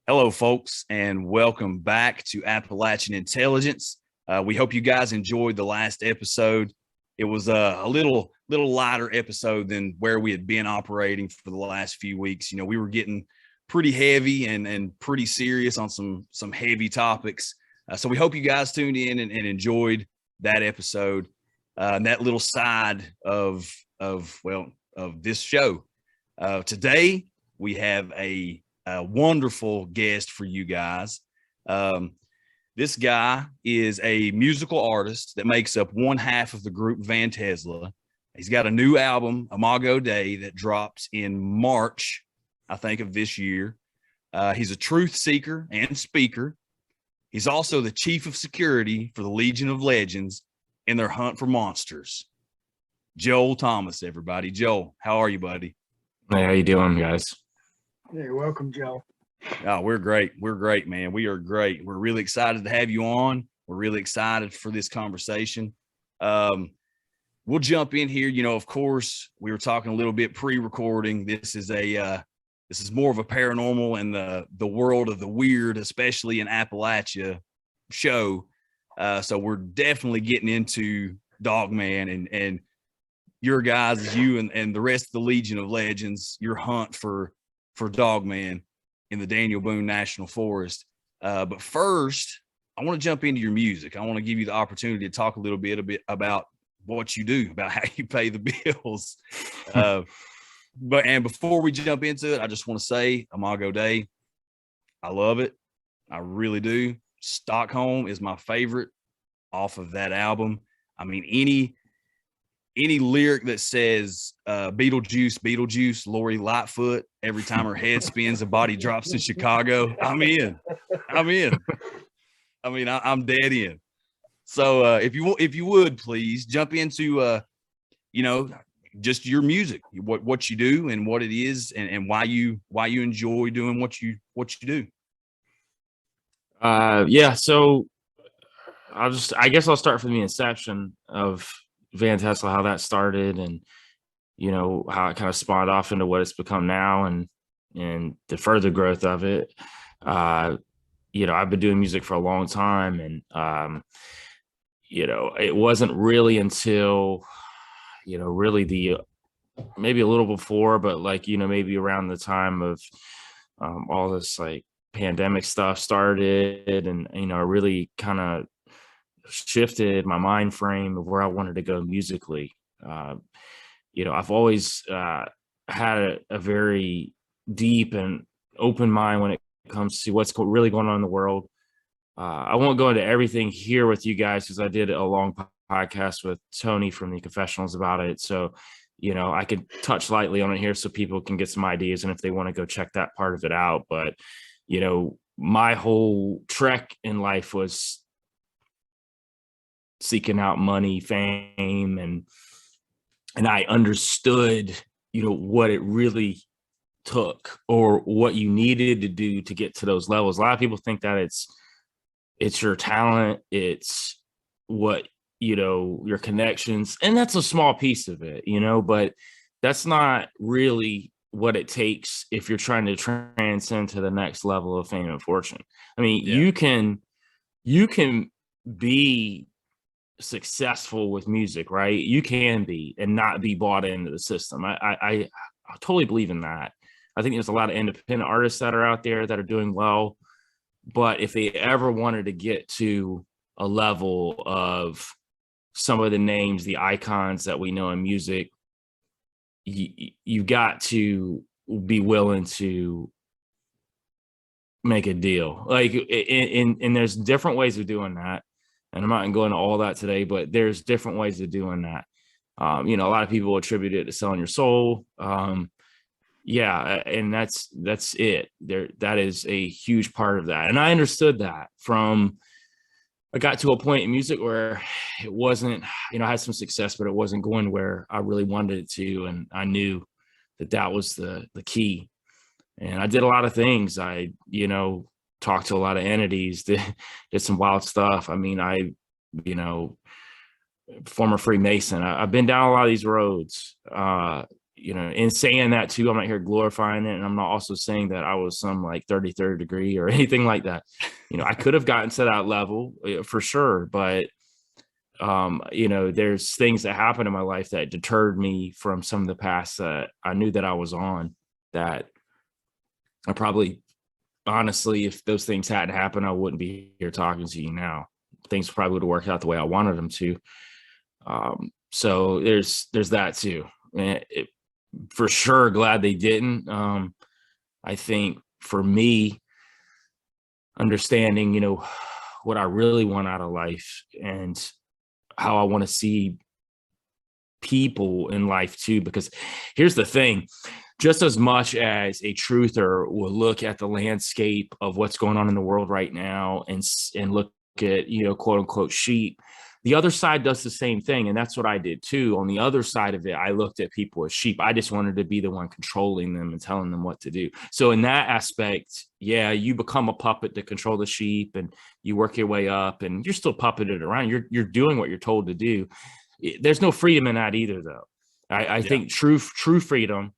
Hello, folks, and welcome back to Appalachian Intelligence. We hope you guys enjoyed the last episode. It was a little lighter episode than where we had been operating for the last few weeks. We were getting pretty heavy and pretty serious on some heavy topics. So we hope you guys tuned in and enjoyed that episode and that little side of this show. Today we have a wonderful guest for you guys. This guy is a musical artist that makes up one half of the group Van Tesla. He's got a new album, Imago Dei, that drops in March, I think, of this year. He's a truth seeker and speaker. He's also the chief of security for the Legion of Legends in their hunt for monsters. Joel Thomas, everybody. Joel, how are you, buddy? Hey, how you doing, guys? Hey, welcome, Joe. Oh, we're great. We're great, man. We are great. We're really excited to have you on. We're really excited for this conversation. We'll jump in here. Of course, we were talking a little bit pre-recording. This is more of a paranormal and the world of the weird, especially in Appalachia show. So we're definitely getting into Dogman and your guys, you and the rest of the Legion of Legends, your hunt for Dogman in the Daniel Boone National Forest. But first, I want to jump into your music. I want to give you the opportunity to talk a bit about what you do, about how you pay the bills. But before we jump into it, I just want to say Imago Dei, I love it. I really do. Stockholm is my favorite off of that album. I mean, any lyric that says Beetlejuice, Lori Lightfoot, every time her head spins, the body drops in Chicago, I'm in. I mean, I'm dead in. So if you would please jump into just your music, what you do and what it is and why you enjoy doing what you do. So I guess I'll start from the inception of Van Tesla, how that started, and how it kind of spawned off into what it's become now, and the further growth of it. I've been doing music for a long time, and it wasn't really until really maybe a little before, but maybe around the time of all this pandemic stuff started, and I really kind of shifted my mind frame of where I wanted to go musically. I've always had a very deep and open mind when it comes to what's really going on in the world. I won't go into everything here with you guys because I did a long podcast with Tony from the Confessionals about it. So, I could touch lightly on it here so people can get some ideas, and if they want to go check that part of it out. But, my whole trek in life was seeking out money, fame, and I understood, what it really took or what you needed to do to get to those levels. A lot of people think that it's your talent, it's what, your connections, and that's a small piece of it, but that's not really what it takes if you're trying to transcend to the next level of fame and fortune. I mean, you can be successful with music, right? You can be and not be bought into the system. I totally believe in that. I think there's a lot of independent artists that are out there that are doing well, but if they ever wanted to get to a level of some of the names, the icons that we know in music, you got to be willing to make a deal. And there's different ways of doing that. And I'm not going to go into all that today, but there's different ways of doing that. A lot of people attribute it to selling your soul. And that's it. That is a huge part of that. And I understood that I got to a point in music where it wasn't, I had some success, but it wasn't going where I really wanted it to. And I knew that was the key. And I did a lot of things. I, talked to a lot of entities, did some wild stuff. I mean, former Freemason. I've been down a lot of these roads, in saying that too, I'm not here glorifying it. And I'm not also saying that I was some like 33rd degree or anything like that. I could have gotten to that level for sure. But, there's things that happened in my life that deterred me from some of the paths that I knew that I was on, that I probably, honestly, if those things hadn't happened, I wouldn't be here talking to you now. Things probably would have worked out the way I wanted them to. So there's that too. And for sure, glad they didn't. I think for me, understanding, what I really want out of life and how I want to see people in life too, because here's the thing, just as much as a truther will look at the landscape of what's going on in the world right now and look at, quote unquote sheep, the other side does the same thing. And that's what I did too. On the other side of it, I looked at people as sheep. I just wanted to be the one controlling them and telling them what to do. So in that aspect, yeah, you become a puppet to control the sheep and you work your way up and you're still puppeted around. You're doing what you're told to do. There's no freedom in that either, though. I think true freedom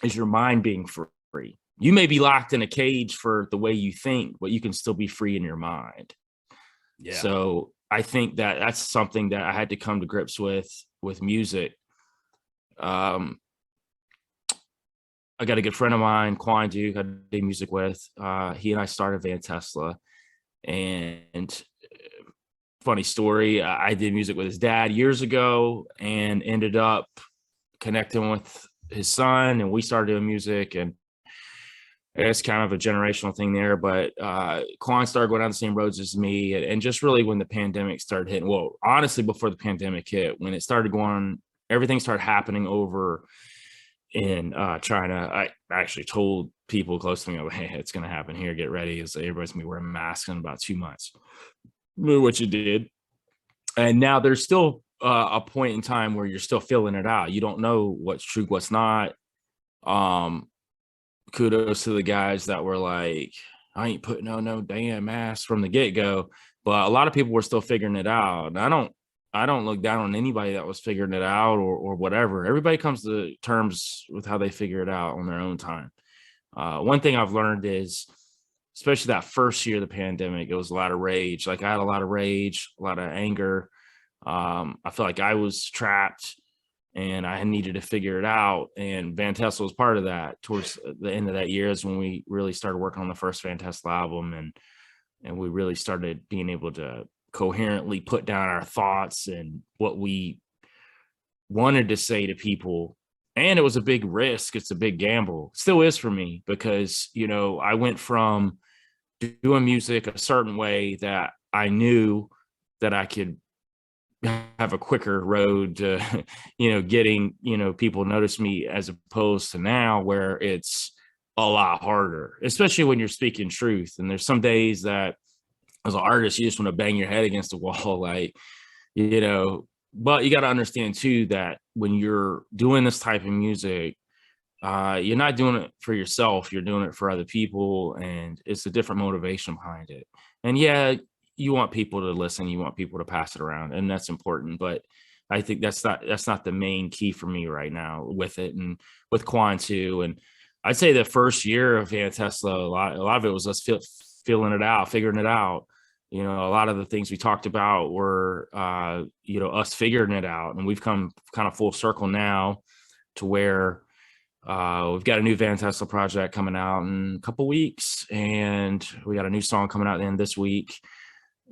is your mind being free. You may be locked in a cage for the way you think, but you can still be free in your mind. Yeah. So I think that that's something that I had to come to grips with music. I got a good friend of mine, Quan Duke, I did music with. He and I started Van Tesla. And funny story, I did music with his dad years ago and ended up connecting with his son, and we started doing music, and it's kind of a generational thing there. But Quan started going down the same roads as me, and just really when the pandemic started hitting, well, honestly, before the pandemic hit, when it started going, everything started happening over in China. I actually told people close to me, hey, it's going to happen here, get ready, as everybody's going to be wearing masks in about 2 months, which it did. And now there's still a point in time where you're still feeling it out. You don't know what's true, what's not. Kudos to the guys that were like, I ain't putting on no damn mask from the get-go. But a lot of people were still figuring it out. And I don't look down on anybody that was figuring it out or whatever. Everybody comes to terms with how they figure it out on their own time. One thing I've learned is, especially that first year of the pandemic, it was a lot of rage. Like I had a lot of rage, a lot of anger. I felt like I was trapped and I needed to figure it out. And Van Tesla was part of that. Towards the end of that year is when we really started working on the first Van Tesla album. And we really started being able to coherently put down our thoughts and what we wanted to say to people. And it was a big risk. It's a big gamble. Still is for me, because, I went from doing music a certain way that I knew that I could have a quicker road to, getting, people notice me, as opposed to now where it's a lot harder, especially when you're speaking truth. And there's some days that as an artist, you just want to bang your head against the wall, like, but you got to understand too, that when you're doing this type of music, you're not doing it for yourself, you're doing it for other people, and it's a different motivation behind it. And yeah, you want people to listen, you want people to pass it around, and that's important. But I think that's not the main key for me right now with it, and with Quan too. And I'd say the first year of Van Tesla, a lot of it was us feeling it out, figuring it out. A lot of the things we talked about were, us figuring it out, and we've come kind of full circle now to where we've got a new Van Tesla project coming out in a couple weeks, and we got a new song coming out this week.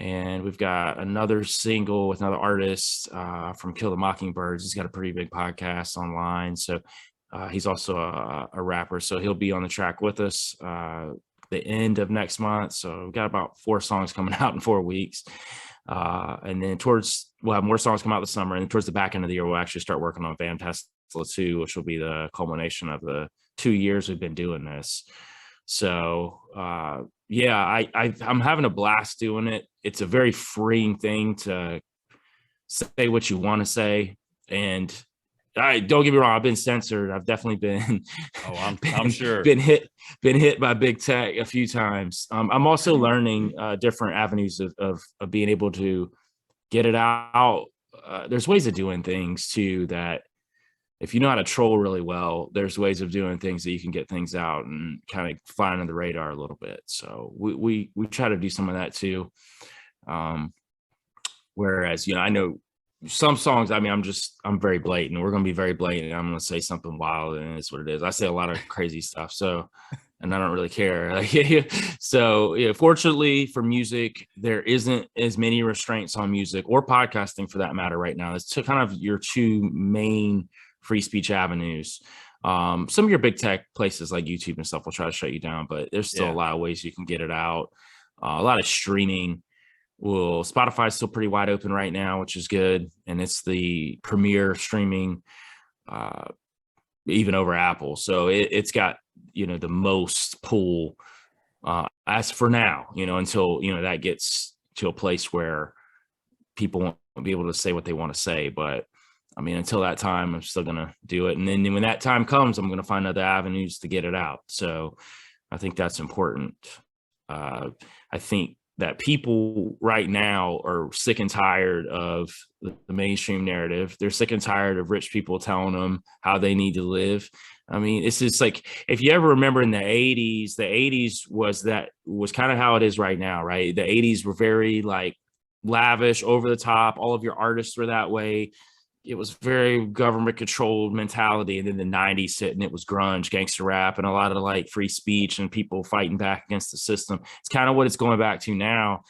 And we've got another single with another artist from Kill the Mockingbirds. He's got a pretty big podcast online. So he's also a rapper. So he'll be on the track with us the end of next month. So we've got about 4 songs coming out in 4 weeks. And then we'll have more songs come out this summer. And towards the back end of the year, we'll actually start working on Van Tesla 2, which will be the culmination of the 2 years we've been doing this. So yeah, I'm having a blast doing it. It's a very freeing thing to say what you want to say. And don't get me wrong, I've been censored. I've definitely been I'm sure been hit by big tech a few times. I'm also learning different avenues of being able to get it out. There's ways of doing things too that if you know how to troll really well, there's ways of doing things that you can get things out and kind of fly under the radar a little bit. So we try to do some of that too. Whereas, I know some songs, I mean, I'm very blatant. We're going to be very blatant. I'm going to say something wild, and it's what it is. I say a lot of crazy stuff. So, and I don't really care. So fortunately for music, there isn't as many restraints on music or podcasting for that matter right now. It's kind of your two main free speech avenues. Some of your big tech places like YouTube and stuff will try to shut you down, but there's still a lot of ways you can get it out. A lot of streaming. Well, Spotify is still pretty wide open right now, which is good. And it's the premier streaming, even over Apple. So it's got, the most pull as for now, until, that gets to a place where people won't be able to say what they want to say. But I mean, until that time, I'm still going to do it. And then when that time comes, I'm going to find other avenues to get it out. So I think that's important. I think that people right now are sick and tired of the mainstream narrative. They're sick and tired of rich people telling them how they need to live. I mean, it's just like, if you ever remember in the 80s was kind of how it is right now, right? The 80s were very like lavish, over the top. All of your artists were that way. It was very government controlled mentality. And then the 90s hit and it was grunge, gangster rap, and a lot of like free speech and people fighting back against the system. It's kind of what it's going back to now.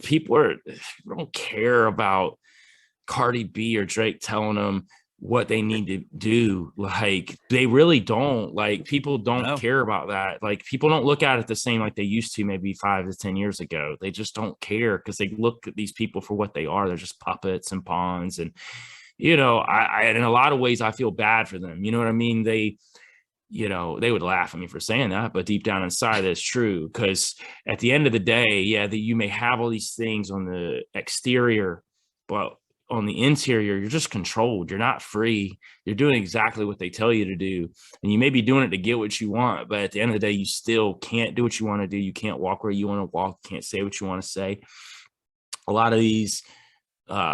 People don't care about Cardi B or Drake telling them what they need to do. Like, they really don't. Like, people don't care about that. Like, people don't look at it the same like they used to maybe 5 to 10 years ago. They just don't care because they look at these people for what they are. They're just puppets and pawns. And I in a lot of ways, I feel bad for them. You know what I mean? They would laugh at me for saying that, but deep down inside, that's true. Because at the end of the day, that you may have all these things on the exterior, but on the interior, you're just controlled. You're not free. You're doing exactly what they tell you to do. And you may be doing it to get what you want, but at the end of the day, you still can't do what you want to do. You can't walk where you want to walk. You can't say what you want to say. A lot of these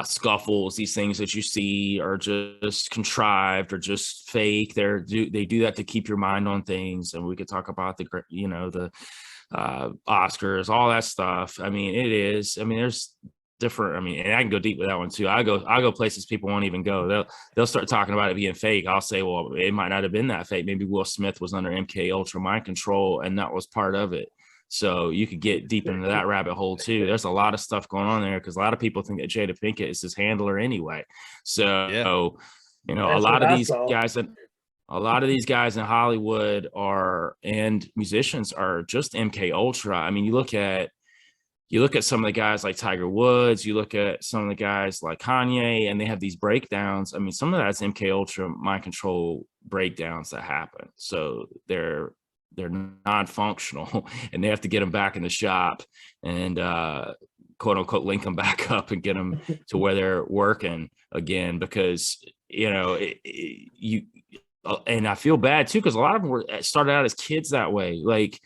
scuffles, these things that you see are just contrived or just fake. They do that to keep your mind on things. And we could talk about the Oscars, all that stuff. I mean, it is. I mean, there's different. I mean, and I can go deep with that one too. I go places people won't even go. They'll start talking about it being fake. I'll say, well, it might not have been that fake. Maybe Will Smith was under MK Ultra mind control, and that was part of it. So you could get deep into that rabbit hole too. There's a lot of stuff going on there because a lot of people think that Jada Pinkett is his handler anyway. So, a lot of these guys in Hollywood and musicians are just MK Ultra. I mean, you look at some of the guys like Tiger Woods, you look at some of the guys like Kanye, and they have these breakdowns. I mean, some of that's MK Ultra mind control breakdowns that happen. So they're non-functional, and they have to get them back in the shop and quote unquote link them back up and get them to where they're working again, because and I feel bad too, because a lot of them started out as kids that way. Like,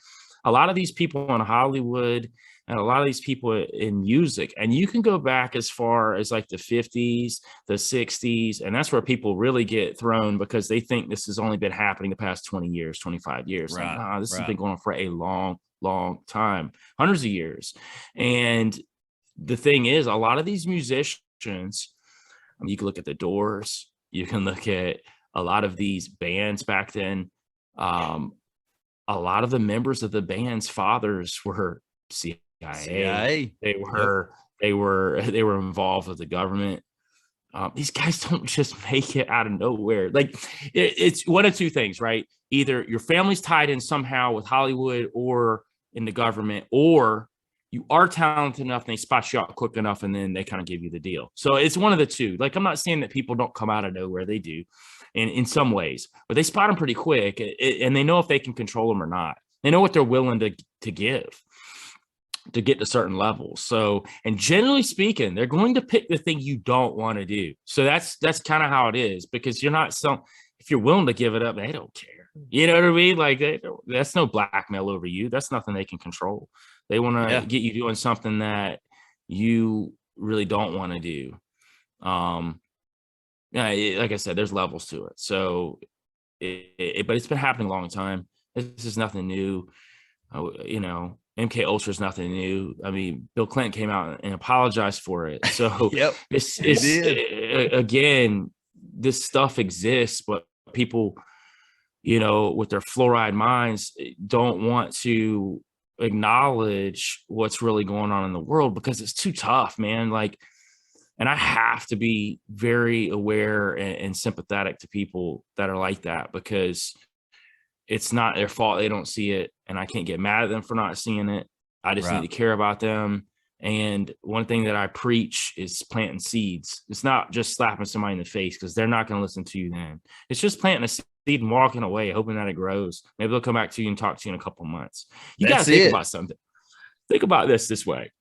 a lot of these people in Hollywood and a lot of these people in music, and you can go back as far as like the 50s, the 60s, and that's where people really get thrown because they think this has only been happening the past 20 years, 25 years. Right, like, nah, this has been going on for a long, long time, hundreds of years. And the thing is, a lot of these musicians, I mean, you can look at the Doors, you can look at a lot of these bands back then. A lot of the members of the band's fathers were CIA. They were involved with the government. These guys don't just make it out of nowhere. Like, it's one of two things, right? Either your family's tied in somehow with Hollywood or in the government, or you are talented enough and they spot you out quick enough and then they kind of give you the deal. So it's one of the two. Like, I'm not saying that people don't come out of nowhere. They do, and in some ways, but they spot them pretty quick, and they know if they can control them or not. They know what they're willing to give to get to certain levels. So, and generally speaking, they're going to pick the thing you don't want to do. So that's kind of how it is, because if you're willing to give it up, they don't care. You know what I mean? Like, that's no blackmail over you. That's nothing they can control. They want to get you doing something that you really don't want to do. like I said, there's levels to it. So, but it's been happening a long time. This is nothing new. MK Ultra is nothing new. I mean, Bill Clinton came out and apologized for it. So Yep, it's did. Again, this stuff exists, but people, with their fluoride minds, don't want to acknowledge what's really going on in the world because it's too tough, man. Like, and I have to be very aware and sympathetic to people that are like that, because it's not their fault they don't see it, and I can't get mad at them for not seeing it. I just Right. need to care about them. And one thing that I preach is planting seeds. It's not just slapping somebody in the face, because they're not going to listen to you then. It's just planting a seed and walking away, hoping that it grows. Maybe they'll come back to you and talk to you in a couple of months. You got to think about something. Think about this way.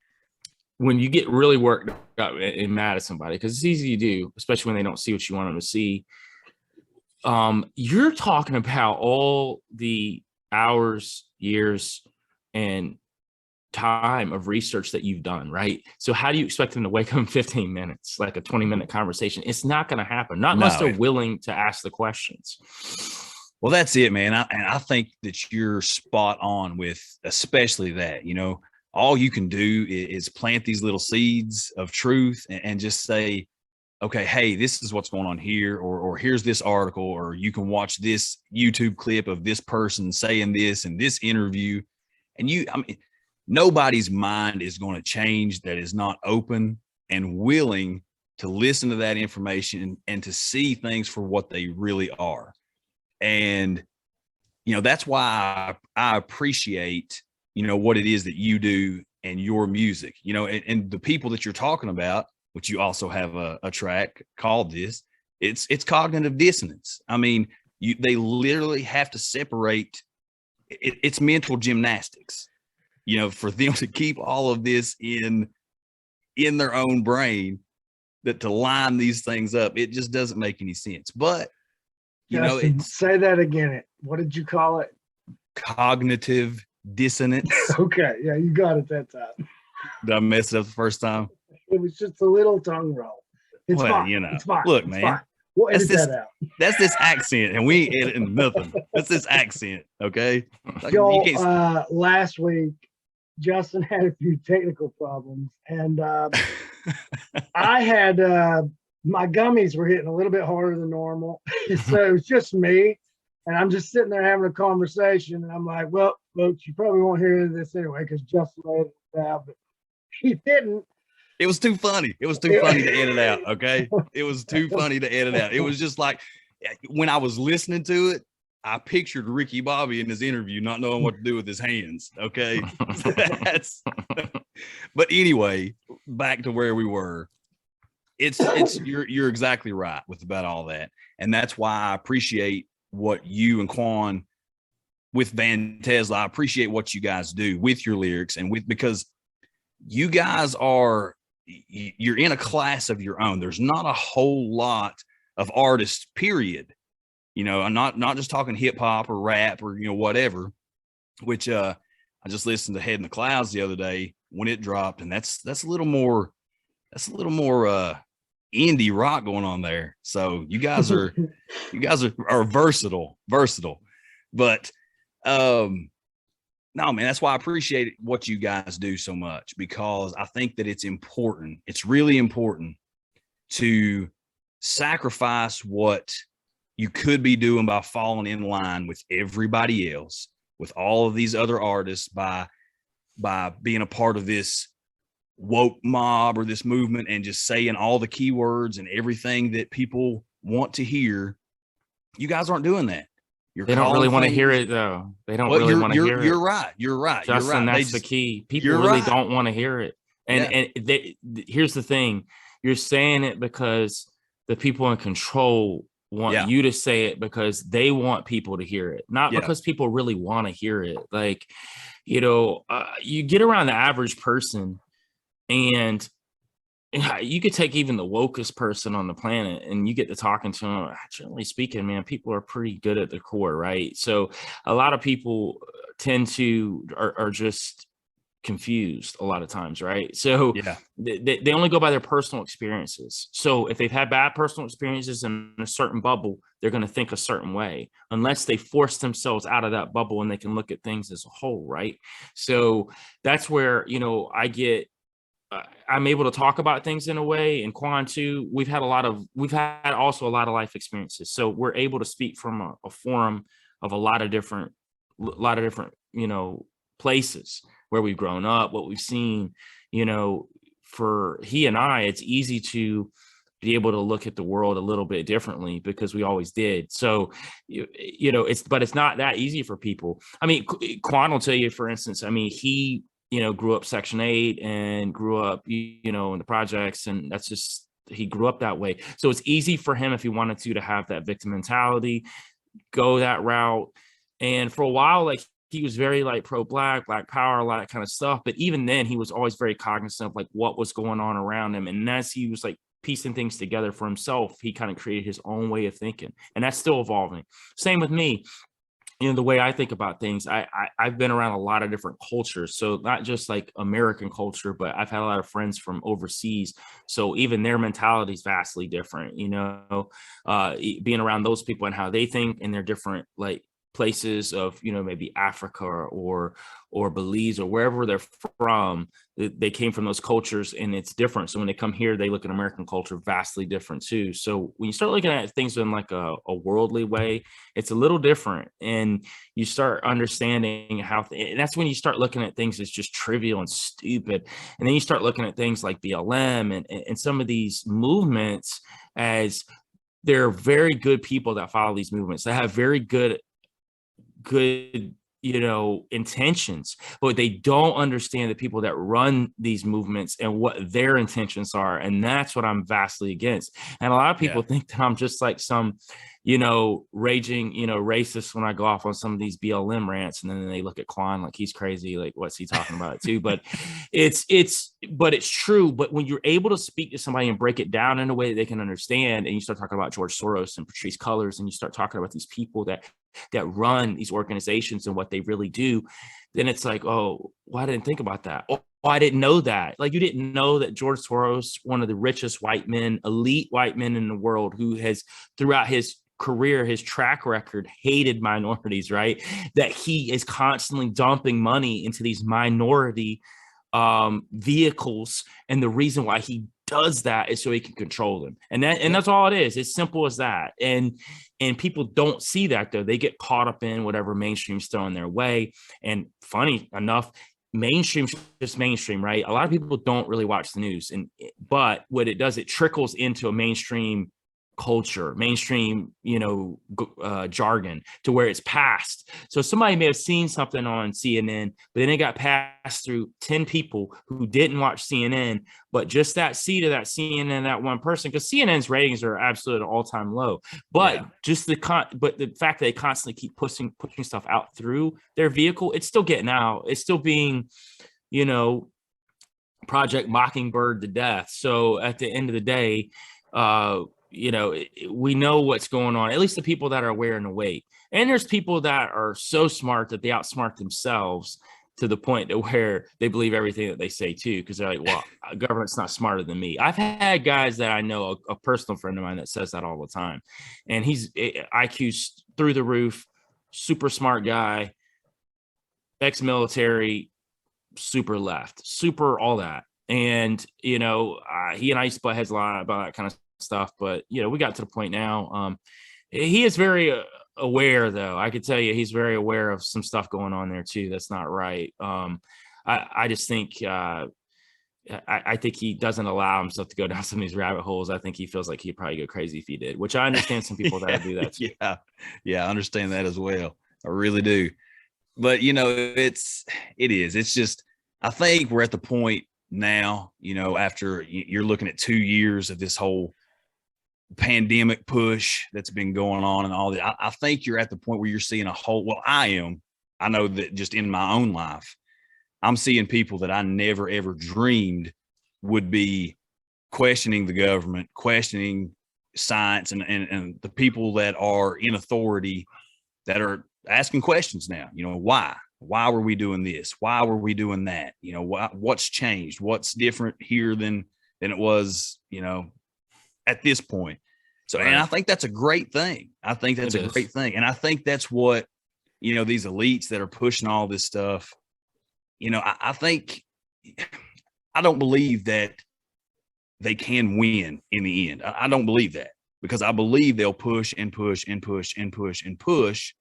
When you get really worked up and mad at somebody, because it's easy to do, especially when they don't see what you want them to see, you're talking about all the hours, years, and time of research that you've done, right? So how do you expect them to wake up in 15 minutes, like a 20-minute conversation? It's not going to happen, not unless they're willing to ask the questions. Well, that's it, man. I think that you're spot on with especially that. All you can do is plant these little seeds of truth and just say, okay, hey, this is what's going on here, or here's this article, or you can watch this YouTube clip of this person saying this in this interview. And nobody's mind is going to change that is not open and willing to listen to that information and to see things for what they really are. And, that's why I appreciate, what it is that you do and your music, and the people that you're talking about, which you also have a track called this, it's cognitive dissonance. I mean, they literally have to separate. It's mental gymnastics, for them to keep all of this in their own brain, that to line these things up, it just doesn't make any sense. But, Justin, say that again. What did you call it? Cognitive dissonance. Okay. Yeah, you got it that time. Did I mess it up the first time? It was just a little tongue roll. It's fine. It's fine. Look, it's man, fine. We'll edit that out. That's this accent, and we ain't editing nothing. That's this accent, okay? Joel, last week, Justin had a few technical problems, and I had my gummies were hitting a little bit harder than normal. So it was just me, and I'm just sitting there having a conversation, and I'm like, well, folks, you probably won't hear this anyway because Justin edited it out, but he didn't. It was too funny. It was too funny to edit out, okay? It was too funny to edit out. It was just like, when I was listening to it, I pictured Ricky Bobby in his interview not knowing what to do with his hands, okay? But anyway, back to where we were. You're exactly right with about all that. And that's why I appreciate what you and Quan with Van Tesla, I appreciate what you guys do with your lyrics and because you guys you're in a class of your own. There's not a whole lot of artists, period. I'm not just talking hip hop or rap or, whatever, which, I just listened to Head in the Clouds the other day when it dropped. And that's a little more indie rock going on there. So you guys are versatile, but, no, man, that's why I appreciate what you guys do so much, because I think that it's important. It's really important to sacrifice what you could be doing by falling in line with everybody else, with all of these other artists, by being a part of this woke mob or this movement and just saying all the keywords and everything that people want to hear. You guys aren't doing that. They don't really want to hear it, though. They don't really want to hear it. You're right. Justin, that's the key. People really don't want to hear it. And here's the thing. You're saying it because the people in control want you to say it because they want people to hear it, not because people really want to hear it. Like, you get around the average person, and you could take even the wokest person on the planet and you get to talking to them. Generally speaking, man, people are pretty good at the core, right? So a lot of people tend to are just confused a lot of times, right? So Yeah. they only go by their personal experiences. So if they've had bad personal experiences in a certain bubble, they're going to think a certain way unless they force themselves out of that bubble and they can look at things as a whole, right? So that's where, I'm able to talk about things in a way. And Quan too, we've had also a lot of life experiences. So we're able to speak from a forum of a lot of different, places where we've grown up, what we've seen. For he and I, it's easy to be able to look at the world a little bit differently because we always did. So, it's not that easy for people. I mean, Quan will tell you, for instance, I mean, he, grew up Section 8 and grew up, in the projects, and that's just, he grew up that way. So it's easy for him if he wanted to have that victim mentality, go that route. And for a while, like, he was very like pro-black power, a lot of kind of stuff. But even then, he was always very cognizant of like what was going on around him. And as he was like piecing things together for himself, he kind of created his own way of thinking. And that's still evolving. Same with me. The way I think about things, I've been around a lot of different cultures. So not just like American culture, but I've had a lot of friends from overseas. So even their mentality is vastly different, being around those people and how they think in their different like places of, maybe Africa or Belize or wherever they're from, they came from those cultures and it's different. So when they come here, they look at American culture vastly different too. So when you start looking at things in like a worldly way, it's a little different. And you start understanding and that's when you start looking at things as just trivial and stupid. And then you start looking at things like BLM and some of these movements as they're very good people that follow these movements. They have very good intentions, but they don't understand the people that run these movements and what their intentions are. And that's what I'm vastly against. And a lot of people think that I'm just like some, raging, racist when I go off on some of these BLM rants. And then they look at Quan like he's crazy. Like, what's he talking about too? But it's true. But when you're able to speak to somebody and break it down in a way that they can understand, and you start talking about George Soros and Patrice Cullors, and you start talking about these people that run these organizations and what they really do, then it's like, oh, well, I didn't think about that. Oh, I didn't know that. Like, you didn't know that George Soros, one of the richest white men, elite white men in the world, who has throughout his career, his track record, hated minorities, right? That he is constantly dumping money into these minority vehicles. And the reason why he does that is so he can control them. And that's all it is. It's simple as that. And people don't see that, though. They get caught up in whatever mainstream's throwing their way. And funny enough, mainstream's just mainstream, right? A lot of people don't really watch the news, but what it does, it trickles into a mainstream culture, mainstream, jargon, to where it's passed. So somebody may have seen something on CNN, but then it got passed through 10 people who didn't watch CNN, but just that seed of that CNN, that one person, because CNN's ratings are absolutely at an all-time low. But just the fact that they constantly keep pushing stuff out through their vehicle, it's still getting out. It's still being, Project Mockingbird to death. So at the end of the day, we know what's going on, at least the people that are aware and awake. And there's people that are so smart that they outsmart themselves to the point to where they believe everything that they say too, because they're like, well, government's not smarter than me. I've had guys that I know, a personal friend of mine, that says that all the time. And he's IQ's through the roof, super smart guy, ex-military, super left, super all that. And, he and I used to butt heads a lot about that kind of stuff, but we got to the point now. He is very aware, though. I could tell you he's very aware of some stuff going on there too that's not right. I just think I think he doesn't allow himself to go down some of these rabbit holes. I think he feels like he'd probably go crazy if he did, which I understand some people that do that too. I understand that as well. I really do. But it's just, I think we're at the point now, after you're looking at 2 years of this whole pandemic push that's been going on and all that. I think you're at the point where you're seeing I know that just in my own life, I'm seeing people that I never, ever dreamed would be questioning the government, questioning science, and the people that are in authority that are asking questions now. Why? why were we doing this? Why were we doing that? You know, what's changed? What's different here than it was, you know, at this point? So, Right. and I think that's a great thing. I think that's a great thing. And I think that's what, you know, these elites that are pushing all this stuff, you know, I think, I don't believe that they can win in the end. I don't believe that, because I believe they'll push and push and push and push and push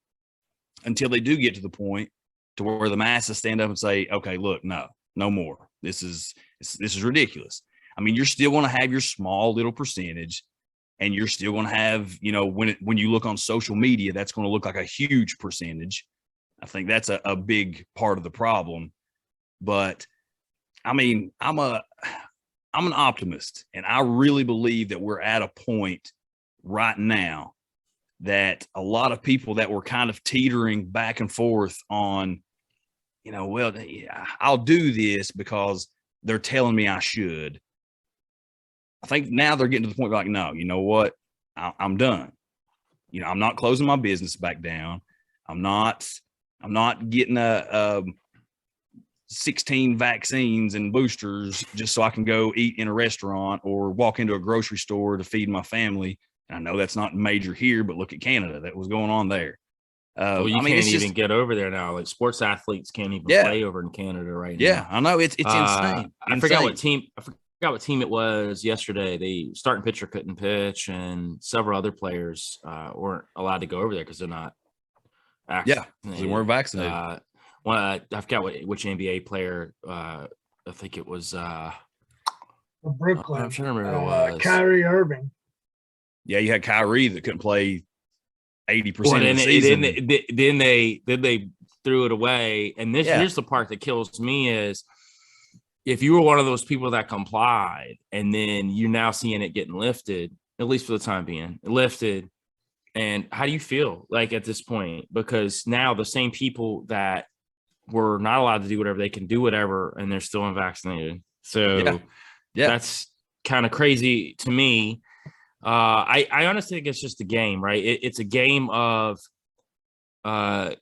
until they do get to the point to where the masses stand up and say, okay, look, no more. This is ridiculous. I mean, you're still going to have your small little percentage, and you're still going to have, you know, when you look on social media, that's going to look like a huge percentage. I think that's a big part of the problem. But I mean, I'm an optimist, and I really believe that we're at a point right now that a lot of people that were kind of teetering back and forth on, you know, well, I'll do this because they're telling me I should. I think now they're getting to the point where, like, no, you know what? I'm done. You know, I'm not closing my business back down. I'm not getting 16 vaccines and boosters just so I can go eat in a restaurant or walk into a grocery store to feed my family. And I know that's not major here, but look at Canada. That was going on there. Well, you can't even get over there now. Like, sports athletes can't even play over in Canada right now. Yeah, I know. It's insane. I forgot what team it was yesterday. The starting pitcher couldn't pitch, and several other players weren't allowed to go over there because they're not vaccinated. Yeah, they weren't vaccinated. I forgot which NBA player. I think it was Brooklyn. I'm trying to remember who it was. Kyrie Irving. Yeah, you had Kyrie that couldn't play 80% of the season. Then they threw it away. And here's the part that kills me is, if you were one of those people that complied and then you're now seeing it getting lifted, at least for the time being, lifted. And how do you feel like at this point? Because now the same people that were not allowed to do whatever, they can do whatever, and they're still unvaccinated. So that's kind of crazy to me. I honestly think it's just a game, right? It's a game of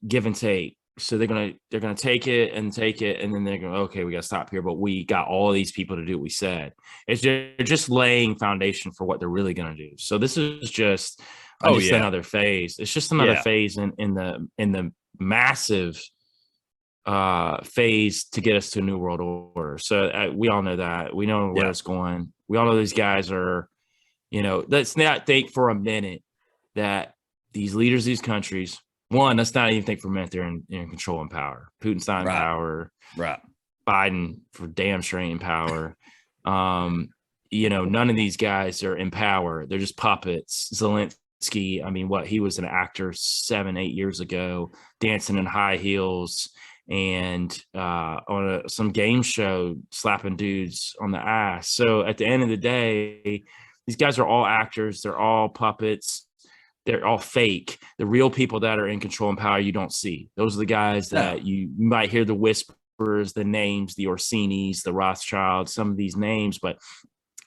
give and take. So they're gonna take it, and then they're gonna, okay, we gotta stop here, but we got all these people to do what we said. They're just laying foundation for what they're really gonna do. So this is just another phase. It's just another phase in the massive phase to get us to a new world order. So we all know that. We know where it's going. We all know these guys are, you know, let's not think for a minute that these leaders, these countries, one, let's not even think for a minute they're in control and power. Putin's not in power. Right. Biden for damn sure ain't in power. You know, none of these guys are in power. They're just puppets. Zelensky, I mean, he was an actor 7-8 years ago, dancing in high heels and on some game show, slapping dudes on the ass. So at the end of the day, these guys are all actors. They're all puppets. They're all fake. The real people that are in control and power, you don't see. Those are the guys that you might hear the whispers, the names, the Orsinis, the Rothschilds, some of these names, but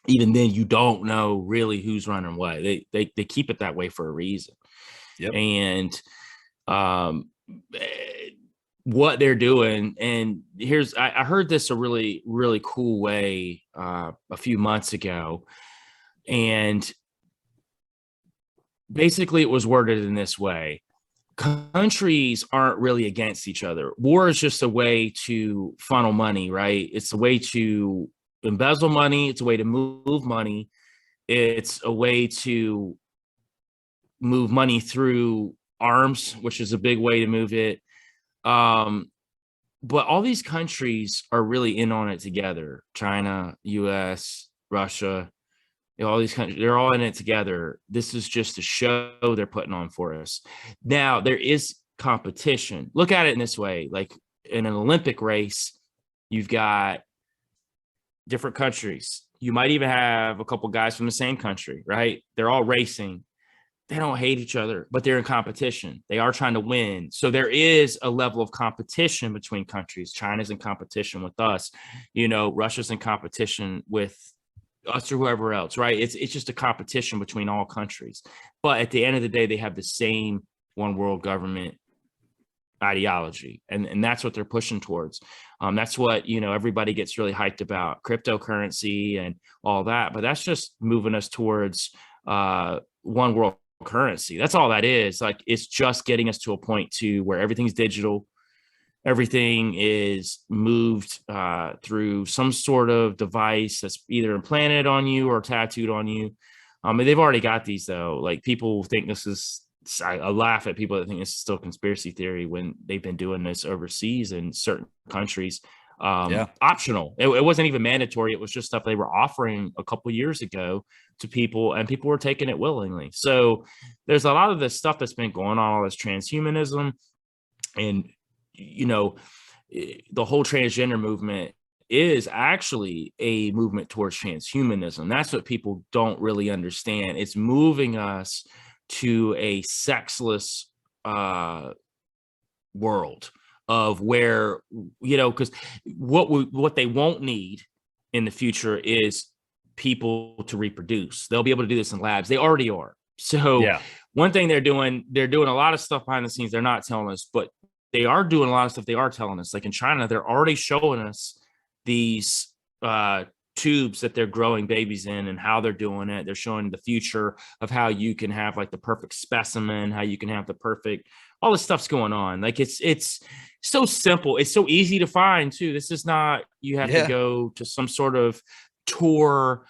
even then you don't know really who's running what. They keep it that way for a reason. Yep. And what they're doing, and I heard this a really, really cool way a few months ago, and basically it was worded in this way: countries aren't really against each other. War is just a way to funnel money, right? It's a way to embezzle money. It's a way to move money. It's a way to move money through arms, which is a big way to move it. But all these countries are really in on it together. China, US, Russia, all these countries, they're all in it together. This is just a show they're putting on for us. Now, there is competition. Look at it in this way. Like in an Olympic race, you've got different countries. You might even have a couple guys from the same country, right? They're all racing. They don't hate each other, but they're in competition. They are trying to win. So there is a level of competition between countries. China's in competition with us. You know, Russia's in competition with us or whoever else, right? It's just a competition between all countries. But at the end of the day, they have the same one world government ideology, and that's what they're pushing towards. That's what, everybody gets really hyped about, cryptocurrency and all that, but that's just moving us towards one world currency. That's all that is. Like, it's just getting us to a point to where everything's digital, everything is moved through some sort of device that's either implanted on you or tattooed on you. And they've already got these, though. Like, people think this is, I laugh at people that think this is still conspiracy theory when they've been doing this overseas in certain countries. Optional. It wasn't even mandatory. It was just stuff they were offering a couple of years ago to people, and people were taking it willingly. So there's a lot of this stuff that's been going on, all this transhumanism, and the whole transgender movement is actually a movement towards transhumanism. That's what people don't really understand. It's moving us to a sexless world of where, because what they won't need in the future is people to reproduce. They'll be able to do this in labs. They already are. So one thing they're doing a lot of stuff behind the scenes they're not telling us, but they are doing a lot of stuff they are telling us. Like in China, they're already showing us these tubes that they're growing babies in and how they're doing it. They're showing the future of how you can have like the perfect specimen, how you can have the perfect, all this stuff's going on. Like it's so simple. It's so easy to find too. This is not, you have to go to some sort of tour,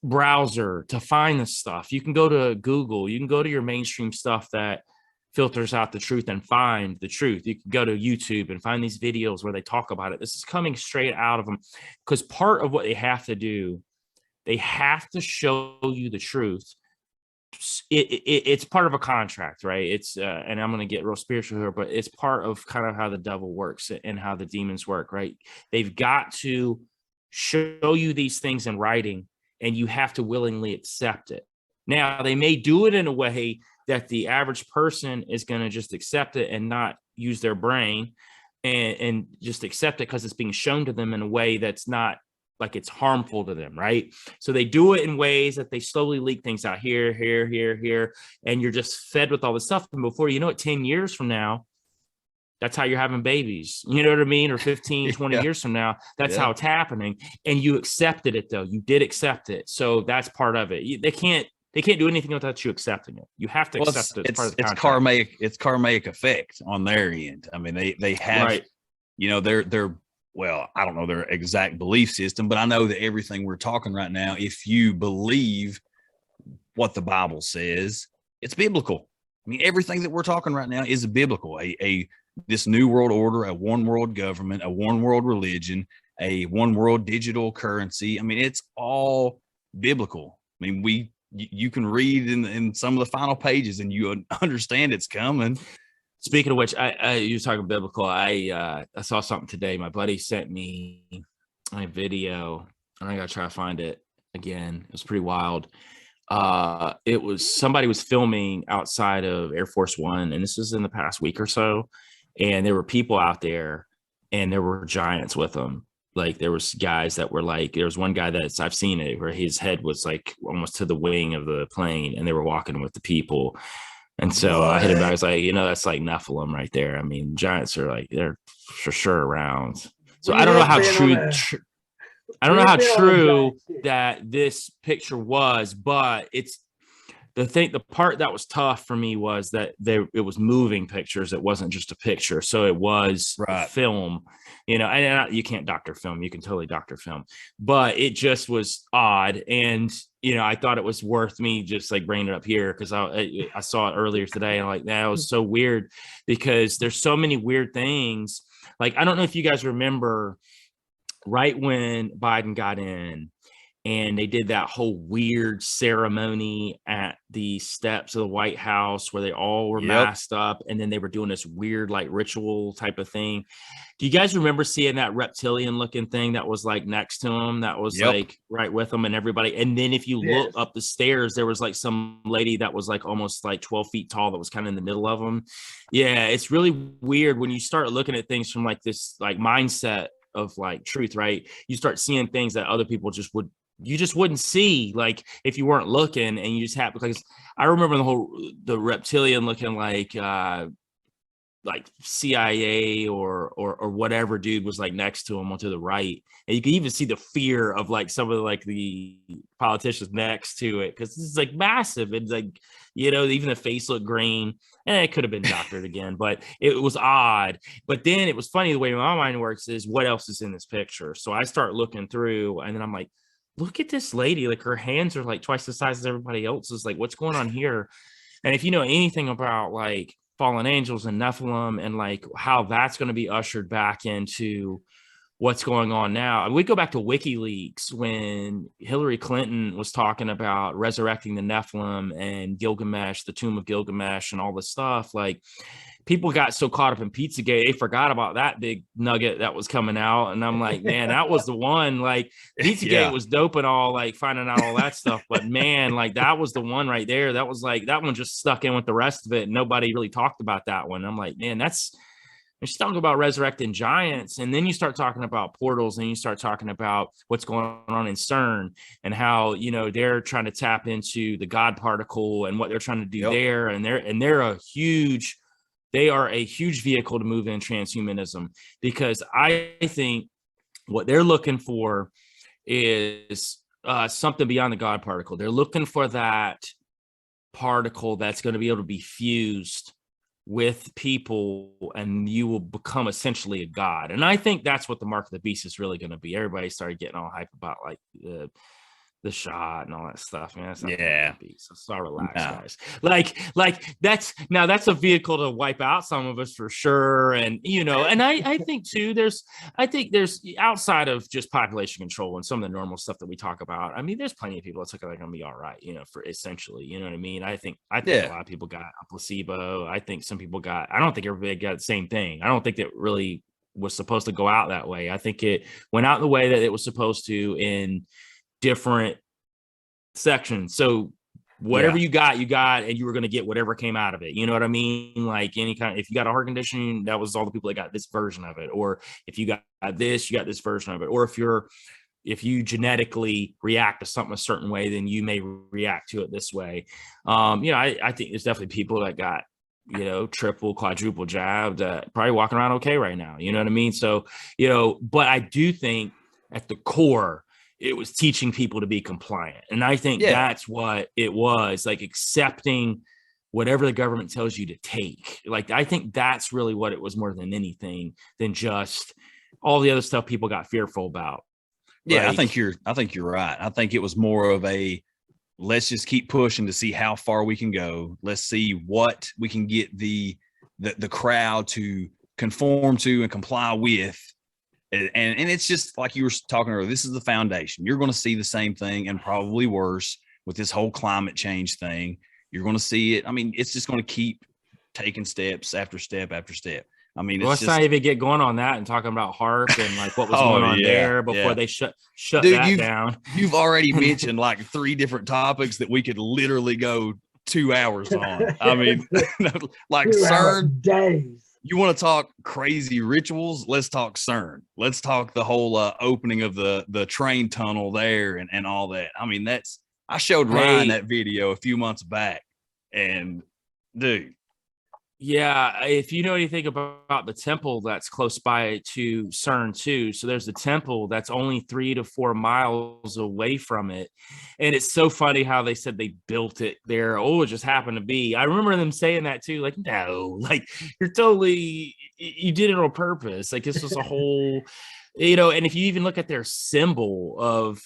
browser to find this stuff. You can go to Google, you can go to your mainstream stuff that filters out the truth and find the truth. You can go to YouTube and find these videos where they talk about it. This is coming straight out of them, because part of what they have to do, they have to show you the truth. It's part of a contract, right? It's and I'm going to get real spiritual here, but it's part of kind of how the devil works and how the demons work, right? They've got to show you these things in writing, and you have to willingly accept it. Now, they may do it in a way that the average person is going to just accept it and not use their brain and just accept it because it's being shown to them in a way that's not like it's harmful to them, right? So they do it in ways that they slowly leak things out here, and you're just fed with all this stuff. And before you know it, 10 years from now, that's how you're having babies. You know what I mean? Or 15, 20 years from now, that's how it's happening. And you accepted it, though. You did accept it. So that's part of it. They can't do anything without you accepting it. You have to accept it. It's karmic effect on their end. I mean, they have, they're well, I don't know their exact belief system, but I know that everything we're talking right now, if you believe what the Bible says, it's biblical. I mean, everything that we're talking right now is biblical. This new world order, a one world government, a one world religion, a one world digital currency. I mean, it's all biblical. I mean, you can read in some of the final pages and you understand it's coming. Speaking of which, you were talking biblical. I saw something today. My buddy sent me a video, and I gotta try to find it again. It was pretty wild. It was somebody was filming outside of Air Force One, and this was in the past week or so. And there were people out there, and there were giants with them. Like there was guys that were like, there was one guy that's, I've seen it, where his head was like almost to the wing of the plane, and they were walking with the people. And so I hit him back. I was like, that's like Nephilim right there. I mean, giants are like, they're for sure around. So I don't know how true, that this picture was, but it's the part that was tough for me was that it was moving pictures. It wasn't just a picture. So it was film, and you can't doctor film. You can totally doctor film, but it just was odd. And, I thought it was worth me just like bringing it up here because I saw it earlier today. And like, that was so weird because there's so many weird things. Like, I don't know if you guys remember right when Biden got in, and they did that whole weird ceremony at the steps of the White House where they all were masked up. And then they were doing this weird, like ritual type of thing. Do you guys remember seeing that reptilian looking thing that was like next to him? That was like right with him and everybody. And then if you look up the stairs, there was like some lady that was like almost like 12 feet tall that was kind of in the middle of them. Yeah, it's really weird when you start looking at things from like this like mindset of like truth, right? You start seeing things that other people just would you just wouldn't see, like, if you weren't looking, and you just have, because I remember the reptilian looking like CIA or whatever dude was like next to him onto the right. And you can even see the fear of like some of like the politicians next to it, because it's like massive. It's like, even the face looked green, and it could have been doctored again, but it was odd. But then it was funny, the way my mind works is, what else is in this picture? So I start looking through, and then I'm like, look at this lady, like her hands are like twice the size as everybody else's. Like, what's going on here? And if you know anything about like fallen angels and Nephilim, and like how that's going to be ushered back into what's going on now. We go back to WikiLeaks when Hillary Clinton was talking about resurrecting the Nephilim and Gilgamesh, the tomb of Gilgamesh, and all this stuff. Like, people got so caught up in Pizzagate, they forgot about that big nugget that was coming out. And I'm like, man, that was the one. Like, Pizzagate was dope and all, like finding out all that stuff. But man, like, that was the one right there. That was like, that one just stuck in with the rest of it. Nobody really talked about that one. I'm like, man, you talk about resurrecting giants, and then you start talking about portals, and you start talking about what's going on in CERN, and how, they're trying to tap into the God particle and what they're trying to do there. And they are a huge vehicle to move in transhumanism, because I think what they're looking for is something beyond the God particle. They're looking for that particle that's going to be able to be fused with people, and you will become essentially a god. And I think that's what the mark of the beast is really going to be. Everybody started getting all hype about like the shot and all that stuff, man. That's not so start relax, guys. Like that's a vehicle to wipe out some of us for sure. And and I think too, there's outside of just population control and some of the normal stuff that we talk about. I mean, there's plenty of people that's like gonna be all right, for essentially, you know what I mean? I think a lot of people got a placebo. I think some people I don't think everybody got the same thing. I don't think that really was supposed to go out that way. I think it went out the way that it was supposed to in different sections. So whatever you got, and you were going to get whatever came out of it. You know what I mean? Like, any kind, if you got a heart condition, that was all the people that got this version of it. Or if you got this, you got this version of it. Or if you genetically react to something a certain way, then you may react to it this way. I think there's definitely people that got, triple, quadruple jabbed, probably walking around okay right now. You know what I mean? So, but I do think at the core, it was teaching people to be compliant. And I think that's what it was, like accepting whatever the government tells you to take. Like, I think that's really what it was, more than anything, than just all the other stuff people got fearful about. Yeah, like, I think you're right. I think it was more of a, let's just keep pushing to see how far we can go. Let's see what we can get the crowd to conform to and comply with. And it's just like you were talking earlier, this is the foundation. You're going to see the same thing, and probably worse, with this whole climate change thing. You're going to see it. I mean, it's just going to keep taking steps after step after step. I mean, let's not even get going on that and talking about HARP and like what was going on there before they shut that down. You've already mentioned like 3 different topics that we could literally go 2 hours on. I mean, like CERN days. You want to talk crazy rituals? Let's talk CERN. Let's talk the whole opening of the train tunnel there and all that. I mean, I showed Ryan that video a few months back, and dude. Yeah, if you know anything about the temple that's close by to CERN too, so there's a temple that's only 3 to 4 miles away from it, and it's so funny how they said they built it there. Oh, it just happened to be. I remember them saying that too. Like, no, like you did it on purpose. Like, this was a whole. And if you even look at their symbol of,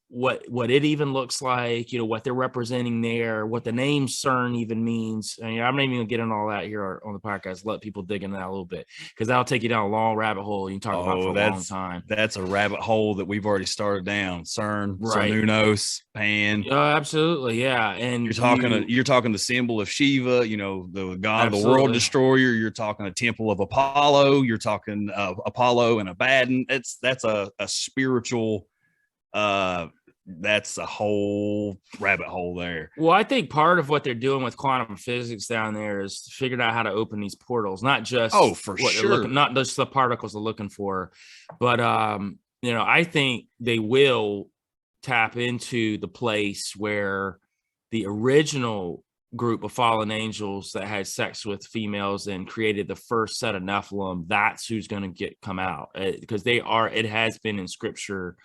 what it even looks like, what they're representing there, what the name CERN even means. I mean, I'm not even gonna get into all that here on the podcast. Let people dig into that a little bit, because that'll take you down a long rabbit hole. You can talk about for a long time. That's a rabbit hole that we've already started down. CERN, right. Cernunnos, Pan. Absolutely, yeah. And you're talking the symbol of Shiva, the god of the world destroyer. You're talking a temple of Apollo. You're talking Apollo and Abaddon. That's a spiritual. That's a whole rabbit hole there. Well, I think part of what they're doing with quantum physics down there is figuring out how to open these portals, not just not just the particles they're looking for, but I think they will tap into the place where the original group of fallen angels that had sex with females and created the first set of Nephilim, that's who's going to come out, because it has been in scripture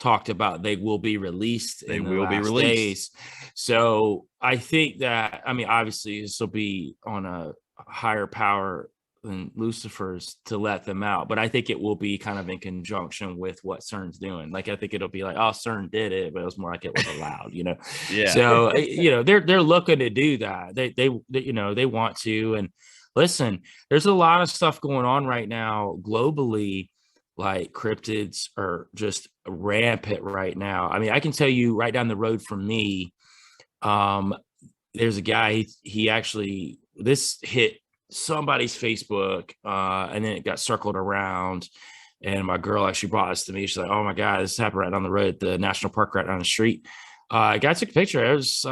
talked about they will be released in the last days. So I think that, I mean, obviously this will be on a higher power than Lucifer's to let them out, but I think it will be kind of in conjunction with what CERN's doing. Like, I think it'll be like, oh, CERN did it, but it was more like it was allowed, you know? Yeah. So, you know, they're looking to do that. They you know, they want to. And listen, there's a lot of stuff going on right now globally. Like, cryptids are just rampant right now. I mean, I can tell you right down the road from me, there's a guy, he actually, this hit somebody's Facebook, and then it got circled around, and my girl actually brought this to me. She's like, oh my God, this happened right down the road, the national park right down the street. A guy took a picture. It was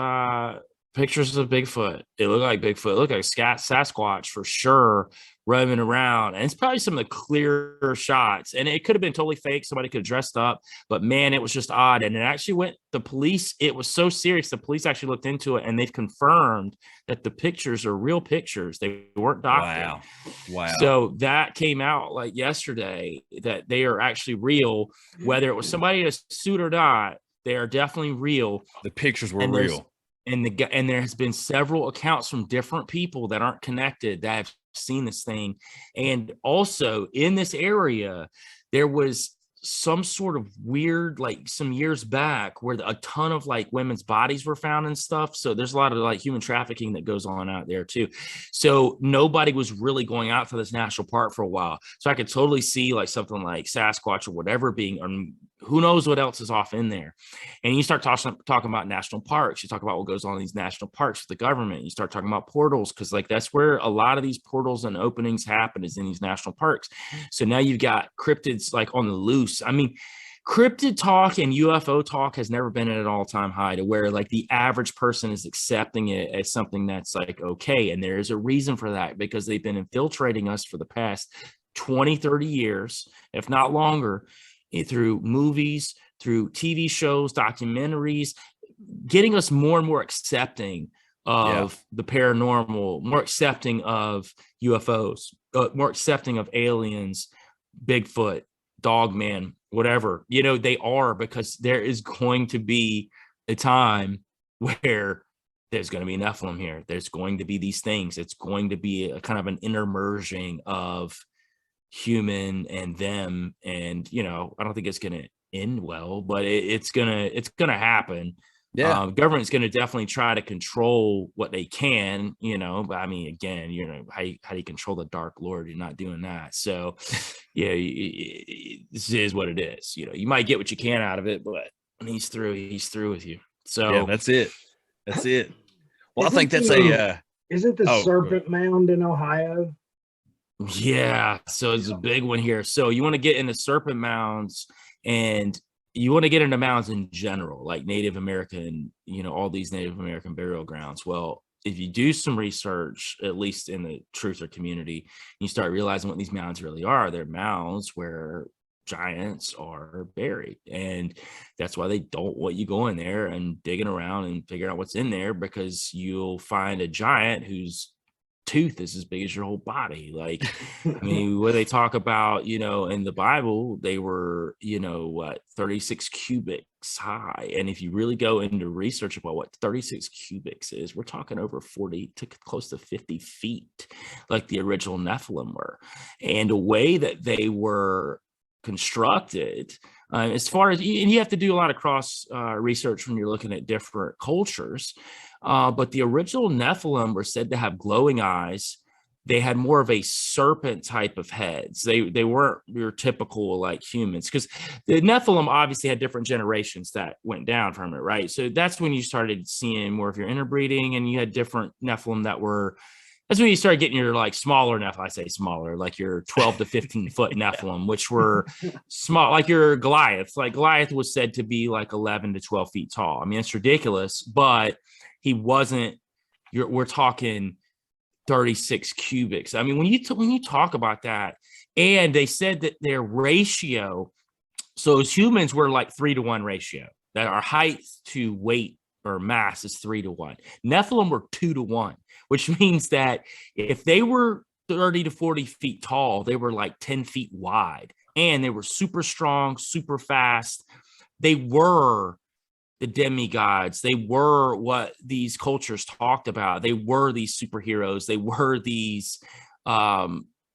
pictures of Bigfoot. It looked like Bigfoot. It looked like Sasquatch for sure, roaming around. And it's probably some of the clearer shots. And it could have been totally fake. Somebody could have dressed up. But man, it was just odd. And it actually went, the police, it was so serious. The police actually looked into it, and they've confirmed that the pictures are real pictures. They weren't doctored. Wow. So that came out like yesterday, that they are actually real. Whether it was somebody in a suit or not, they are definitely real. The pictures were real. And there has been several accounts from different people that aren't connected that have seen this thing. And also in this area, there was some sort of weird, like some years back, where a ton of like women's bodies were found and stuff. So there's a lot of like human trafficking that goes on out there too. So nobody was really going out for this national park for a while. So I could totally see like something like Sasquatch or whatever being, or who knows what else is off in there. And you start talking about national parks. You talk about what goes on in these national parks with the government. You start talking about portals, because like that's where a lot of these portals and openings happen, is in these national parks. So now you've got cryptids like on the loose. I mean, cryptid talk and UFO talk has never been at an all-time high, to where like the average person is accepting it as something that's like okay. And there is a reason for that, because they've been infiltrating us for the past 20, 30 years, if not longer, through movies, through TV shows, documentaries, getting us more and more accepting of the paranormal, more accepting of UFOs, more accepting of aliens, Bigfoot, Dogman, whatever. You know, they are, because there is going to be a time where there's going to be Nephilim here. There's going to be these things. It's going to be a kind of an intermerging of human and them. And, you know, I don't think it's going to end well, but it's gonna happen. Government's going to definitely try to control what they can, you know, but I mean, again, you know, how do you control the Dark Lord? You're not doing that. So yeah, this is what it is. You know, you might get what you can out of it, but when he's through with you. So yeah, that's it. Well, Isn't I think that's isn't the Serpent Mound in Ohio? Yeah, so it's a big one here. So you want to get into Serpent Mounds, and you want to get into mounds in general, like Native American, you know, all these Native American burial grounds. Well, if you do some research, at least in the truther community, you start realizing what these mounds really are. They're mounds where giants are buried, and that's why they don't want you going there and digging around and figuring out what's in there, because you'll find a giant whose tooth is as big as your whole body. Like, I mean, what they talk about, you know, in the Bible, they were, you know, what, 36 cubits high. And if you really go into research about what 36 cubits is, we're talking over 40 to close to 50 feet, like the original Nephilim were. And the way that they were constructed, as far as, and you have to do a lot of cross research when you're looking at different cultures. But the original Nephilim were said to have glowing eyes. They had more of a serpent type of heads. They weren't your typical like humans, because the Nephilim obviously had different generations that went down from it, right? So that's when you started seeing more of your interbreeding, and you had different Nephilim that were. That's when you started getting your like smaller Nephilim. I say smaller, like your 12 to 15 foot Nephilim, which were small, like your Goliath. Like Goliath was said to be like 11 to 12 feet tall. I mean, it's ridiculous, but he wasn't. We're talking 36 cubics. I mean, when you talk about that, and they said that their ratio, so as humans, we're like 3-to-1 ratio. that our height to weight or mass is 3-1. Nephilim were 2-1, which means that if they were 30 to 40 feet tall, they were like 10 feet wide, and they were super strong, super fast. They were the demigods. They were what these cultures talked about. They were these superheroes. They were these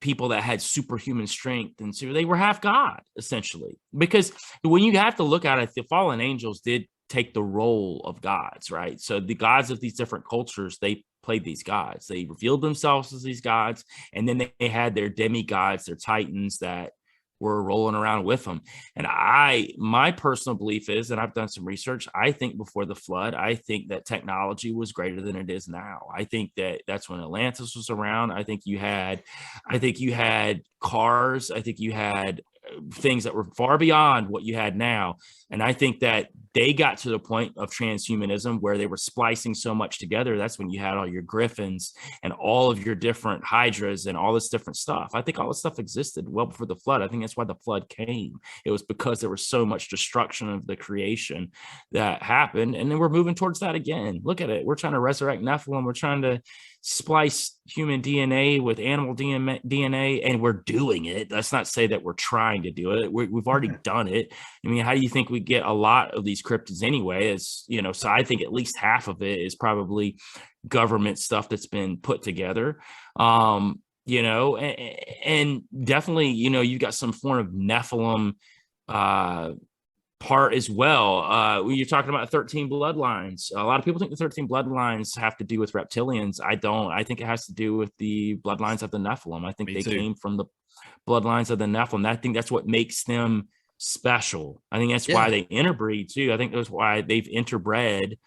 people that had superhuman strength. And so they were half God, essentially. Because when you have to look at it, the fallen angels did take the role of gods, right? So the gods of these different cultures, they played these gods. They revealed themselves as these gods. And then they had their demigods, their titans that were rolling around with them. And my personal belief is, and I've done some research, I think before the flood, I think that technology was greater than it is now. I think that that's when Atlantis was around. I think you had cars. I think you had things that were far beyond what you had now. And I think that they got to the point of transhumanism where they were splicing so much together. That's when you had all your griffins and all of your different hydras and all this different stuff. I think all this stuff existed well before the flood. I think that's why the flood came. It was because there was so much destruction of the creation that happened. And then we're moving towards that again. Look at it. We're trying to resurrect Nephilim. We're trying to splice human DNA with animal DNA, and we're doing it. Let's not say that we're trying to do it. We've already done it. I mean, how do you think we get a lot of these cryptids anyway? Is, you know, so I think at least half of it is probably government stuff that's been put together. You know, and definitely, you know, you've got some form of Nephilim part as well. When you're talking about 13 bloodlines, a lot of people think the 13 bloodlines have to do with reptilians. I don't. I think it has to do with the bloodlines of the Nephilim. I think they came from the bloodlines of the Nephilim. I think that's what makes them special. I think that's why they interbreed too. I think that's why they've interbred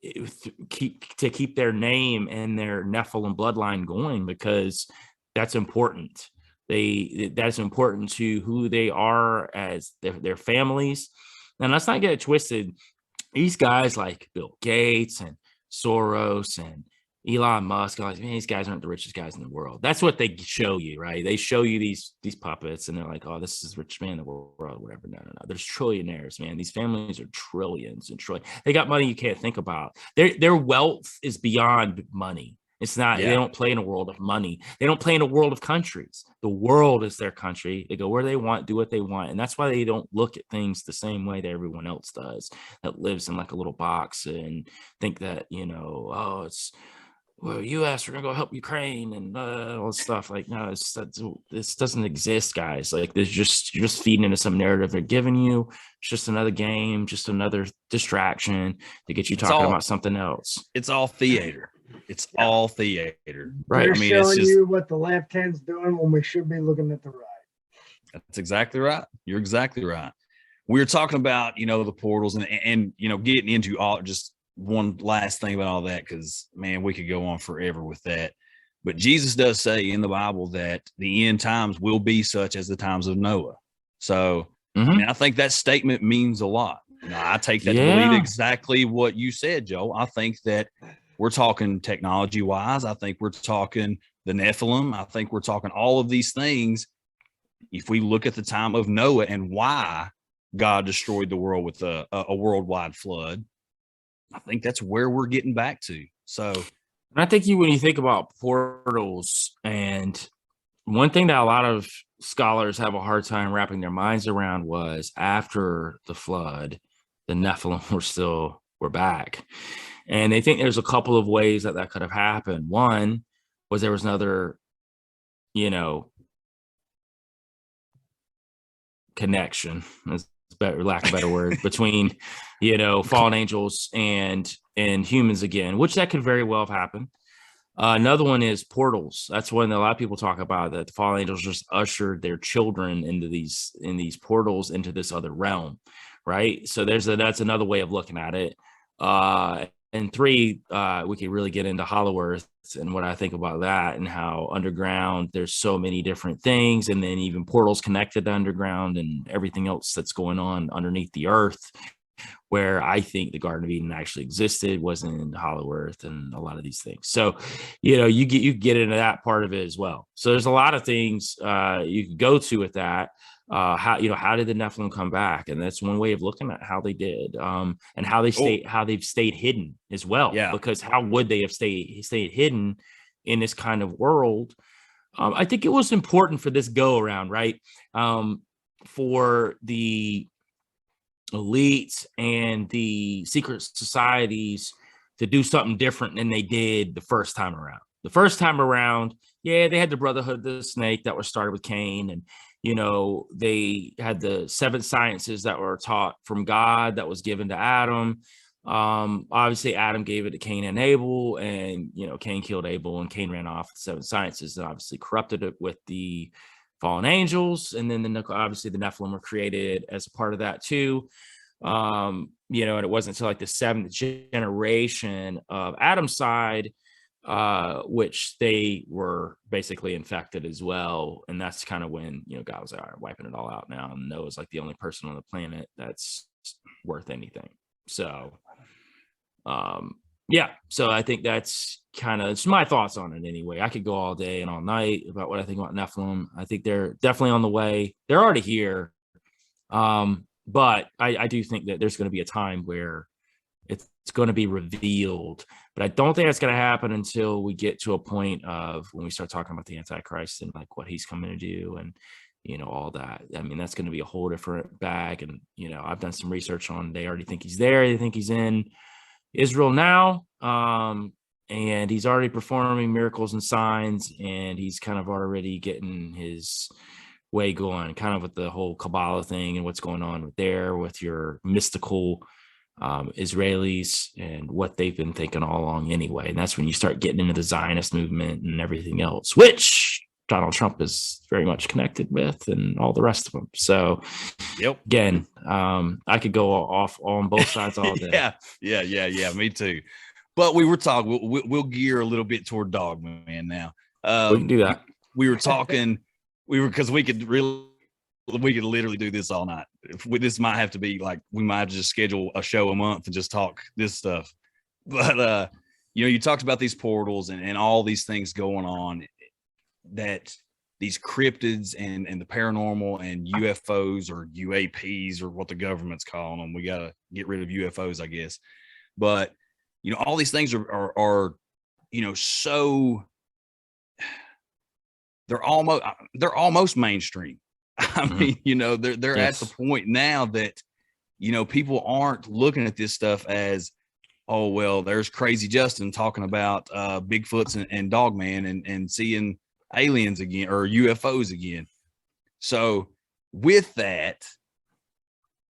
to keep their name and their Nephilim bloodline going, because that's important. That's important to who they are as their families. And let's not get it twisted. These guys like Bill Gates and Soros and Elon Musk, like, man, these guys aren't the richest guys in the world. That's what they show you, right? They show you these puppets, and they're like, oh, this is the richest man in the world, whatever. No. There's trillionaires, man. These families are trillions and trillions. They got money you can't think about. Their wealth is beyond money. It's not, they don't play in a world of money. They don't play in a world of countries. The world is their country. They go where they want, do what they want. And that's why they don't look at things the same way that everyone else does, that lives in like a little box and think that, you know, oh, it's, well, US, we're going to go help Ukraine and all this stuff. Like, no, this doesn't exist, guys. Like, you're just feeding into some narrative they're giving you. It's just another game, just another distraction to get you talking about something else. It's all theater. It's all theater, right? They're showing you what the left hand's doing when we should be looking at the right. That's exactly right. You're exactly right. We were talking about, you know, the portals and you know, getting into all, just one last thing about all that, because man, we could go on forever with that. But Jesus does say in the Bible that the end times will be such as the times of Noah. So I think that statement means a lot. You know, I take that to believe exactly what you said, Joe. I think that we're talking technology wise. I think we're talking the Nephilim. I think we're talking all of these things. If we look at the time of Noah and why God destroyed the world with a worldwide flood, I think that's where we're getting back to. So, and I think when you think about portals, and one thing that a lot of scholars have a hard time wrapping their minds around was after the flood, the Nephilim were back. And they think there's a couple of ways that could have happened. One was there was another, you know, connection, lack of a better word, between, you know, fallen angels and humans again, which that could very well have happened. Another one is portals. That's one that a lot of people talk about, that the fallen angels just ushered their children into these portals into this other realm, right? So that's another way of looking at it. And three, we could really get into Hollow Earth and what I think about that, and how underground there's so many different things, and then even portals connected to underground and everything else that's going on underneath the earth. where I think the Garden of Eden actually existed, was in Hollow Earth and a lot of these things. So, you get into that part of it as well. So there's a lot of things you can go to with that. How did the Nephilim come back? And that's one way of looking at how they did, and how they've stayed hidden as well. Yeah. Because how would they have stayed hidden in this kind of world? I think it was important for this go around, right? For the elites and the secret societies to do something different than they did the first time around. The first time around, yeah, they had the Brotherhood of the Snake that was started with Cain, and they had the 7 sciences that were taught from God that was given to Adam. Obviously Adam gave it to Cain and Abel, and Cain killed Abel, and Cain ran off the 7 sciences and obviously corrupted it with the fallen angels. And then obviously the Nephilim were created as a part of that too. And it wasn't until like the 7th generation of Adam's side, which they were basically infected as well. And that's kind of when, God was like, all right, wiping it all out now. And Noah's like the only person on the planet that's worth anything. So, so I think that's it's my thoughts on it anyway. I could go all day and all night about what I think about Nephilim. I think they're definitely on the way. They're already here. But I do think that there's going to be a time where it's going to be revealed, but I don't think that's going to happen until we get to a point of when we start talking about the Antichrist and like what he's coming to do and, all that. I mean, that's going to be a whole different bag. And, I've done some research on, they already think he's there. They think he's in Israel now. And he's already performing miracles and signs, and he's kind of already getting his way going, kind of with the whole Kabbalah thing and what's going on with your mystical Israelis and what they've been thinking all along anyway. And that's when you start getting into the Zionist movement and everything else, which Donald Trump is very much connected with, and all the rest of them. So, again, I could go off on both sides all day. Yeah. Me too. But we were talking. We'll gear a little bit toward Dogman now. We can do that. We were talking. Because we could literally do this all night. This might have to be like, we might just schedule a show a month and just talk this stuff. But you talked about these portals and all these things going on, that these cryptids and the paranormal and UFOs or UAPs or what the government's calling them. We got to get rid of UFOs, I guess. But all these things are so they're almost mainstream. I mean, they're Yes. at the point now that, people aren't looking at this stuff as, oh, well, there's Crazy Justin talking about Bigfoots and Dogman and seeing aliens again or UFOs again. So with that,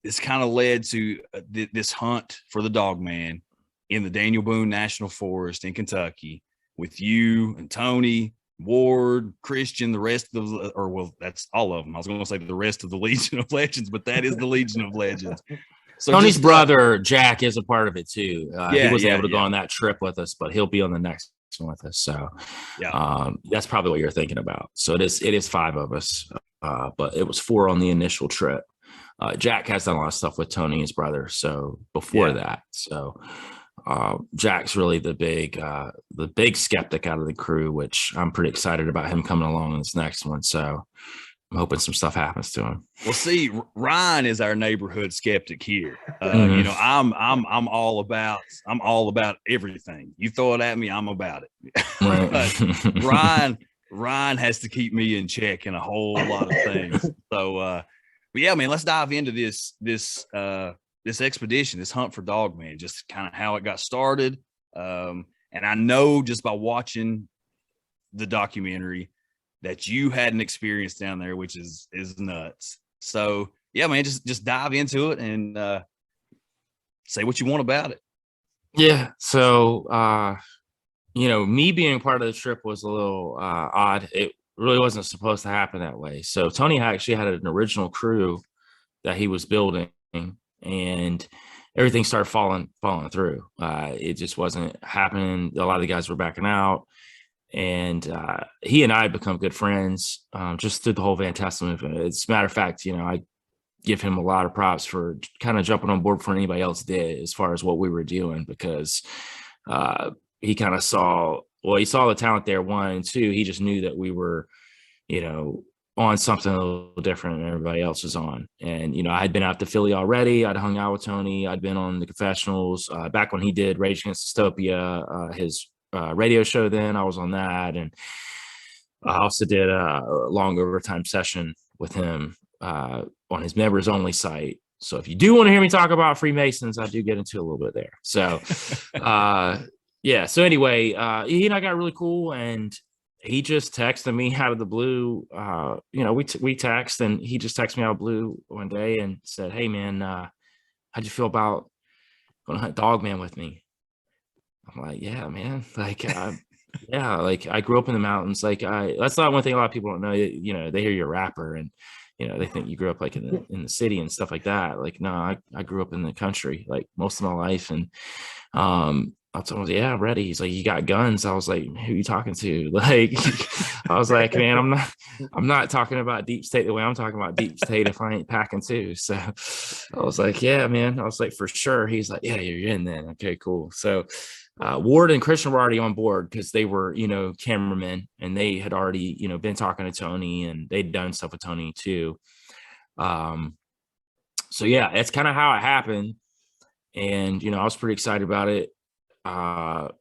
this kind of led to this hunt for the Dogman in the Daniel Boone National Forest in Kentucky with you and Tony, Ward, Christian, the rest of that's all of them. I was going to say the rest of the Legion of Legends, but that is the Legion of Legends. So Tony's brother Jack is a part of it too. He wasn't able to go yeah. on that trip with us, but he'll be on the next one with us. So that's probably what you're thinking about. So it is 5 of us, but it was 4 on the initial trip. Jack has done a lot of stuff with Tony, his brother. So before that, so Jack's really the big skeptic out of the crew, which I'm pretty excited about him coming along in this next one. So I'm hoping some stuff happens to him. Well, see, Ryan is our neighborhood skeptic here. I'm all about everything. You throw it at me, I'm about it. Right. Ryan has to keep me in check in a whole lot of things. So, but yeah, man, let's dive into this expedition, this hunt for Dogman, just kind of how it got started. And I know just by watching the documentary that you had an experience down there, which is nuts. So yeah, man, just dive into it and say what you want about it. Yeah. So, me being part of the trip was a little odd. It really wasn't supposed to happen that way. So Tony actually had an original crew that he was building, and everything started falling through. It just wasn't happening. A lot of the guys were backing out, and he and I had become good friends just through the whole Van Tassel movement. As a matter of fact, I give him a lot of props for kind of jumping on board before anybody else did as far as what we were doing, because he kind of he saw the talent there, one, and two, he just knew that we were, on something a little different than everybody else was on. And, I had been out to Philly already. I'd hung out with Tony. I'd been on the confessionals back when he did Rage Against Dystopia, his radio show then. I was on that. And I also did a long overtime session with him on his members only site. So if you do want to hear me talk about Freemasons, I do get into a little bbit there. So, yeah. So anyway, he and I got really cool, and he just texted me out of the blue. We text, and he just texted me out of the blue one day and said, "Hey man, how'd you feel about going to hunt Dogman with me?" I'm like, "Yeah, man. Like, yeah, like I grew up in the mountains. Like that's not one thing a lot of people don't know. They hear you're a rapper, and they think you grew up like in the city and stuff like that. Like, no, I grew up in the country like most of my life." And I told him, "Yeah, I'm ready." He's like, "You got guns?" I was like, "Who are you talking to?" Like, I was like, "Man, I'm not talking about deep state the way I'm talking about deep state if I ain't packing too." So I was like, "Yeah, man." I was like, "For sure." He's like, "Yeah, you're in then." Okay, cool. So Ward and Christian were already on board because they were, cameramen, and they had already, been talking to Tony, and they'd done stuff with Tony too. So yeah, that's kind of how it happened. And, I was pretty excited about it. And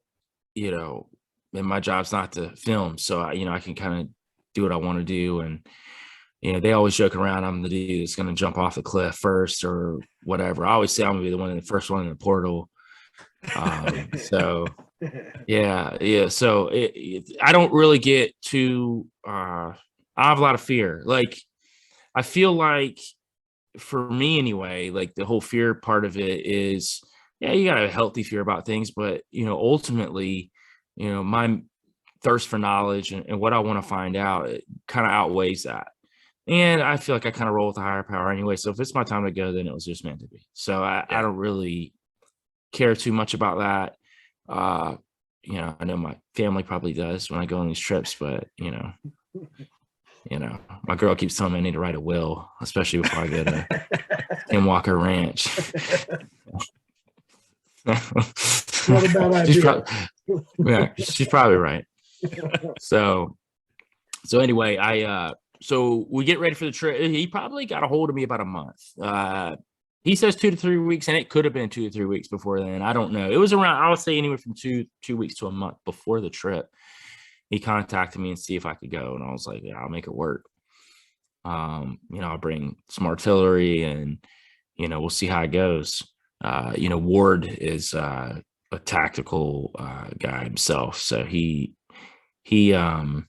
my job's not to film. So, I can kind of do what I want to do. And, they always joke around, I'm the dude that's going to jump off the cliff first or whatever. I always say I'm going to be the first one in the portal. So yeah. So I don't really get too, I have a lot of fear. Like, I feel like for me anyway, like the whole fear part of it is, yeah, you got a healthy fear about things, but ultimately, my thirst for knowledge and what I want to find out, it kind of outweighs that. And I feel like I kind of roll with the higher power anyway. So if it's my time to go, then it was just meant to be. So I don't really care too much about that. I know my family probably does when I go on these trips, but my girl keeps telling me I need to write a will, especially before I go to Tim Walker Ranch. Not a bad idea. She's probably right. So anyway, so we get ready for the trip. He probably got a hold of me about a month. He says 2 to 3 weeks, and it could have been 2 to 3 weeks before then. I don't know. It was around, I would say, anywhere from two weeks to a month before the trip. He contacted me and see if I could go, and I was like, "Yeah, I'll make it work." I'll bring some artillery, and we'll see how it goes. Ward is a tactical guy himself, so he knows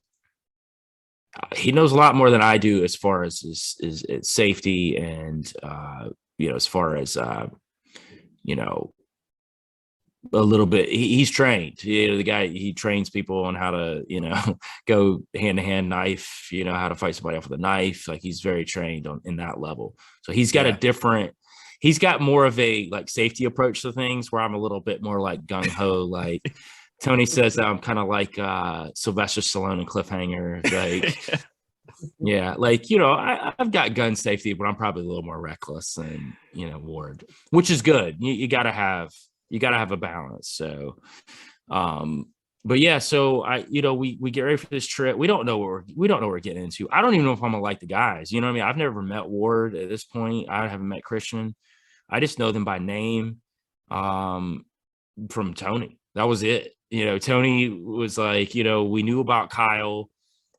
a lot more than I do as far as his safety and as far as a little bit. He's trained. The guy, he trains people on how to go hand-to-hand knife, how to fight somebody off with a knife. Like, he's very trained in that level. So he's got he's got more of a like safety approach to things, where I'm a little bit more like gung-ho. Like Tony says that I'm kind of like Sylvester Stallone and Cliffhanger. Like, yeah, like, I've got gun safety, but I'm probably a little more reckless than, Ward, which is good. You gotta have a balance. So, but yeah, so we get ready for this trip. We don't know what we're getting into. I don't even know if I'm gonna like the guys. You know what I mean? I've never met Ward at this point. I haven't met Christian. I just know them by name, from Tony. That was it. Tony was like, we knew about Kyle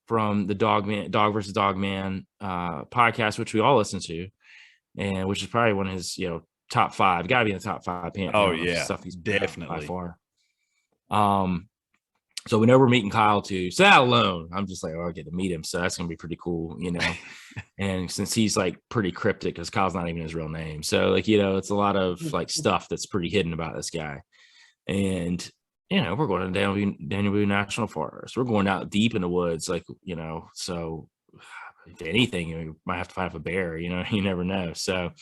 from the Dog versus Dogman podcast, which we all listen to, and which is probably one of his, top 5. Got to be in the top 5 pantheon. Oh yeah, stuff he's definitely by far. So we know we're meeting Kyle too. So that alone, I'm just like, I get to meet him. So that's gonna be pretty cool, And since he's like pretty cryptic, because Kyle's not even his real name, so like it's a lot of like stuff that's pretty hidden about this guy. And we're going to Danube National Forest. We're going out deep in the woods, like So if anything, you might have to fight off a bear. You never know. So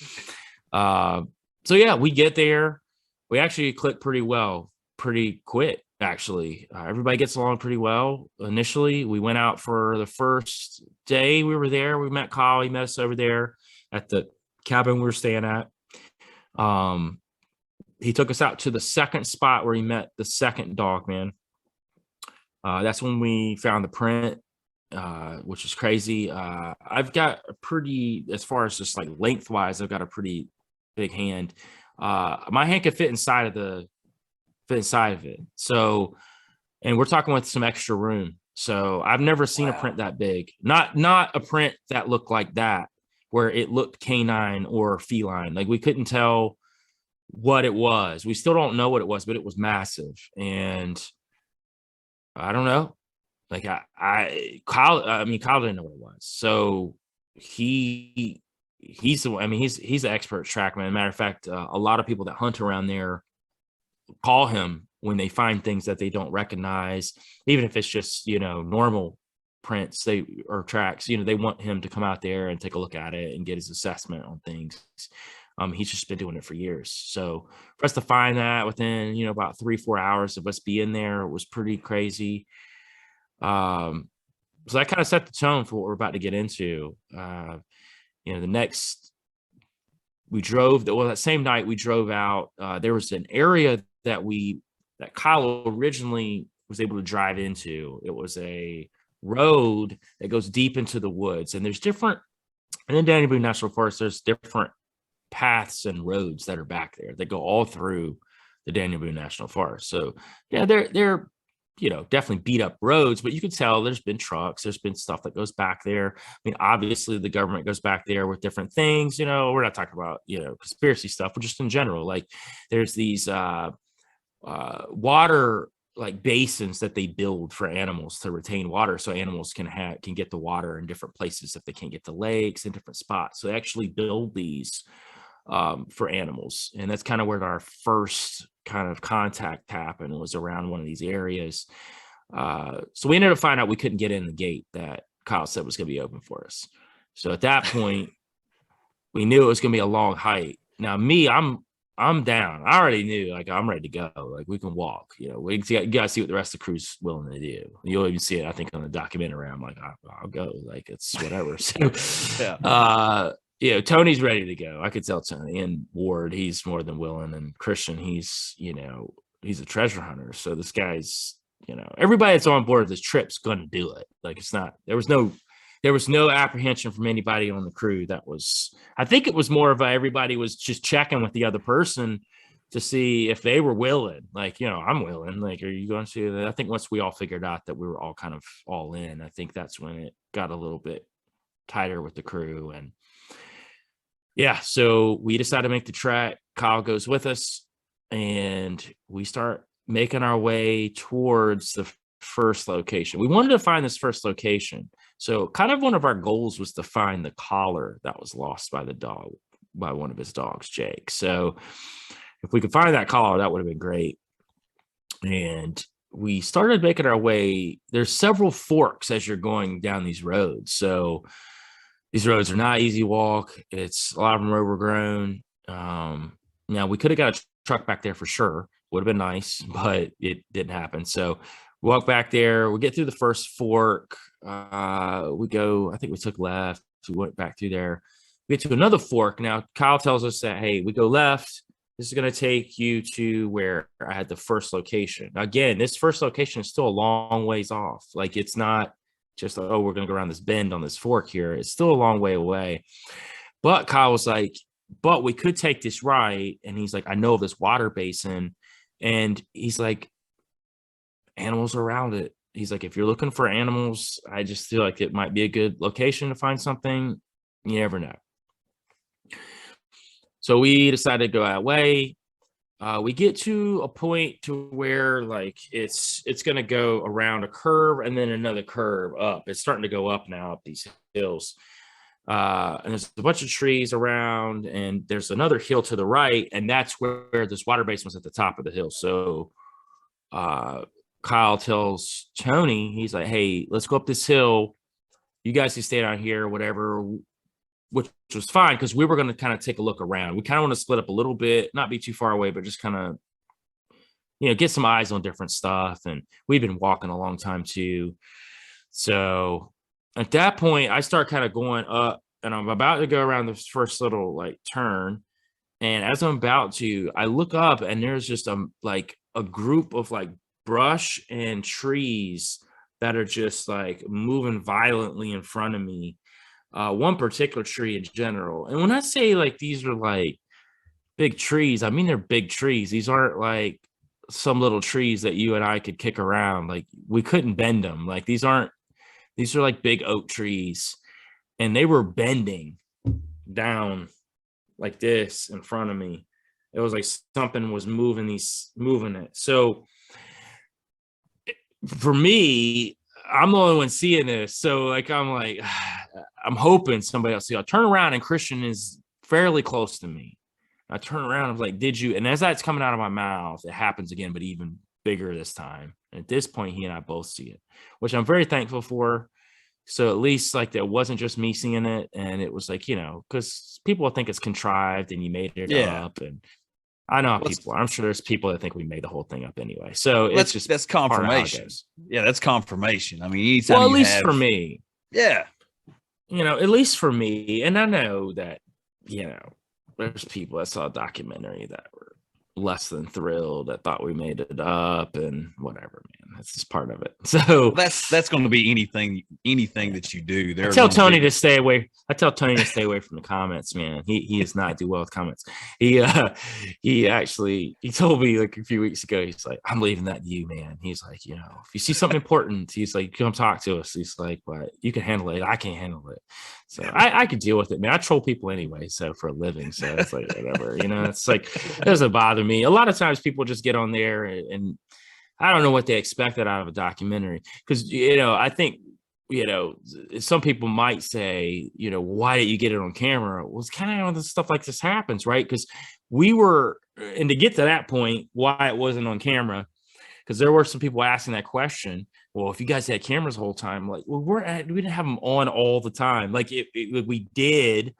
yeah, we get there. We actually click pretty well, pretty quick. Actually, everybody gets along pretty well. Initially, we went out for the first day we were there. We met Kyle. He met us over there at the cabin we were staying at. He took us out to the second spot where he met the second Dogman. That's when we found the print, which is crazy. I've got a pretty, as far as just like lengthwise, I've got a pretty big hand. My hand could fit inside of it. So, and we're talking with some extra room. So I've never seen a print that big. Not a print that looked like that, where it looked canine or feline. Like we couldn't tell what it was. We still don't know what it was, but it was massive. And I don't know. Like Kyle didn't know what it was. So he's the expert trackman. Matter of fact, a lot of people that hunt around there call him when they find things that they don't recognize, even if it's just, normal prints or tracks, they want him to come out there and take a look at it and get his assessment on things. He's just been doing it for years. So for us to find that within, about 3-4 hours of us being there was pretty crazy. So that kind of set the tone for what we're about to get into. The next, that same night we drove out. There was an area that Kyle originally was able to drive into. It was a road that goes deep into the woods, and there's different. And in Daniel Boone National Forest, there's different paths and roads that are back there that go all through the Daniel Boone National Forest. So yeah, they're definitely beat up roads, but you can tell there's been trucks, there's been stuff that goes back there. I mean, obviously the government goes back there with different things. We're not talking about conspiracy stuff, but just in general, like there's these water like basins that they build for animals to retain water, so animals can get the water in different places if they can't get to lakes in different spots. So they actually build these for animals, and that's kind of where our first kind of contact happened, was around one of these areas. So we ended up finding out we couldn't get in the gate that Kyle said was going to be open for us. So at that point, we knew it was going to be a long hike. Now me, I'm down. I already knew, like, I'm ready to go. Like, we can walk. You got to see what the rest of the crew's willing to do. You'll even see it, I think, on the documentary. I'm like, I'll go. Like, it's whatever. So, yeah. Tony's ready to go. I could tell Tony. And Ward, he's more than willing. And Christian, he's a treasure hunter. So this guy's, everybody that's on board this trip's going to do it. Like, it's not, there was no apprehension from anybody on the crew. I think it was more of everybody was just checking with the other person to see if they were willing. Like, I'm willing. Like, are you going to do that? I think once we all figured out that we were all kind of all in, I think that's when it got a little bit tighter with the crew. And yeah, so we decided to make the trek. Kyle goes with us, and we start making our way towards the first location. We wanted to find this first location. So kind of one of our goals was to find the collar that was lost by one of his dogs, Jake. So if we could find that collar, that would have been great. And we started making our way. There's several forks as you're going down these roads. So these roads are not easy walk. It's a lot of them are overgrown. Now we could have got a truck back there for sure. Would have been nice, but it didn't happen. So we walk back there. We get through the first fork. We go, I think we took left. We went back through there. We get to another fork. Now, Kyle tells us that, hey, we go left. This is going to take you to where I had the first location. Now, again, this first location is still a long ways off. Like, it's not just, we're going to go around this bend on this fork here. It's still a long way away. But Kyle was like, but we could take this right. And he's like, I know of this water basin. And he's like, animals around it. He's like, if you're looking for animals, I just feel like it might be a good location to find something. You never know. So we decided to go that way. We get to a point to where like it's going to go around a curve and then another curve up. It's starting to go up now up these hills. And there's a bunch of trees around, and there's another hill to the right, and that's where this water basin was at the top of the hill. So Kyle tells Tony, he's like, hey, let's go up this hill. You guys can stay down here, whatever, which was fine because we were going to kind of take a look around. We kind of want to split up a little bit, not be too far away, but just kind of, get some eyes on different stuff. And we've been walking a long time too. So at that point, I start kind of going up and I'm about to go around this first little like turn. And as I'm about to, I look up and there's just like a group of like brush and trees that are just like moving violently in front of me. One particular tree in general. And when I say like these are like big trees, I mean they're big trees. These aren't like some little trees that you and I could kick around. Like we couldn't bend them. Like these are like big oak trees, and they were bending down like this in front of me. It was like something was moving it. So for me, I'm the only one seeing this. So like I'm like, I'm hoping somebody else see. I turn around and Christian is fairly close to me. I turn around, I'm like, did you? And as that's coming out of my mouth, it happens again, but even bigger this time. And at this point, he and I both see it, which I'm very thankful for. So at least like that wasn't just me seeing it. And it was like, you know, because people will think it's contrived and you made it up. And I know how people are. I'm sure there's people that think we made the whole thing up anyway. So it's just that's confirmation. Yeah, that's confirmation. I mean, anytime well, at least for me. Yeah. You know, at least for me. And I know that, you know, there's people that saw a documentary that were less than thrilled, that thought we made it up and whatever, man. That's just part of it. So that's going to be anything that you do. I tell Tony to stay away. I tell Tony to stay away from the comments, man. He does not do well with comments. He told me like a few weeks ago, he's like, I'm leaving that to you, man. He's like, you know, if you see something important, he's like, come talk to us. He's like, but you can handle it. I can't handle it. So I could deal with it, man. I troll people anyway, so for a living. So it's like whatever, you know. It's like it doesn't bother me. A lot of times people just get on there and I don't know what they expected out of a documentary, because you know I think you know some people might say, you know, why did you get it on camera? Well, it's kind of stuff like this happens, right? Because we were, and to get to that point, why it wasn't on camera, because there were some people asking that question. Well, if you guys had cameras the whole time, like, well, we didn't have them on all the time. Like, we did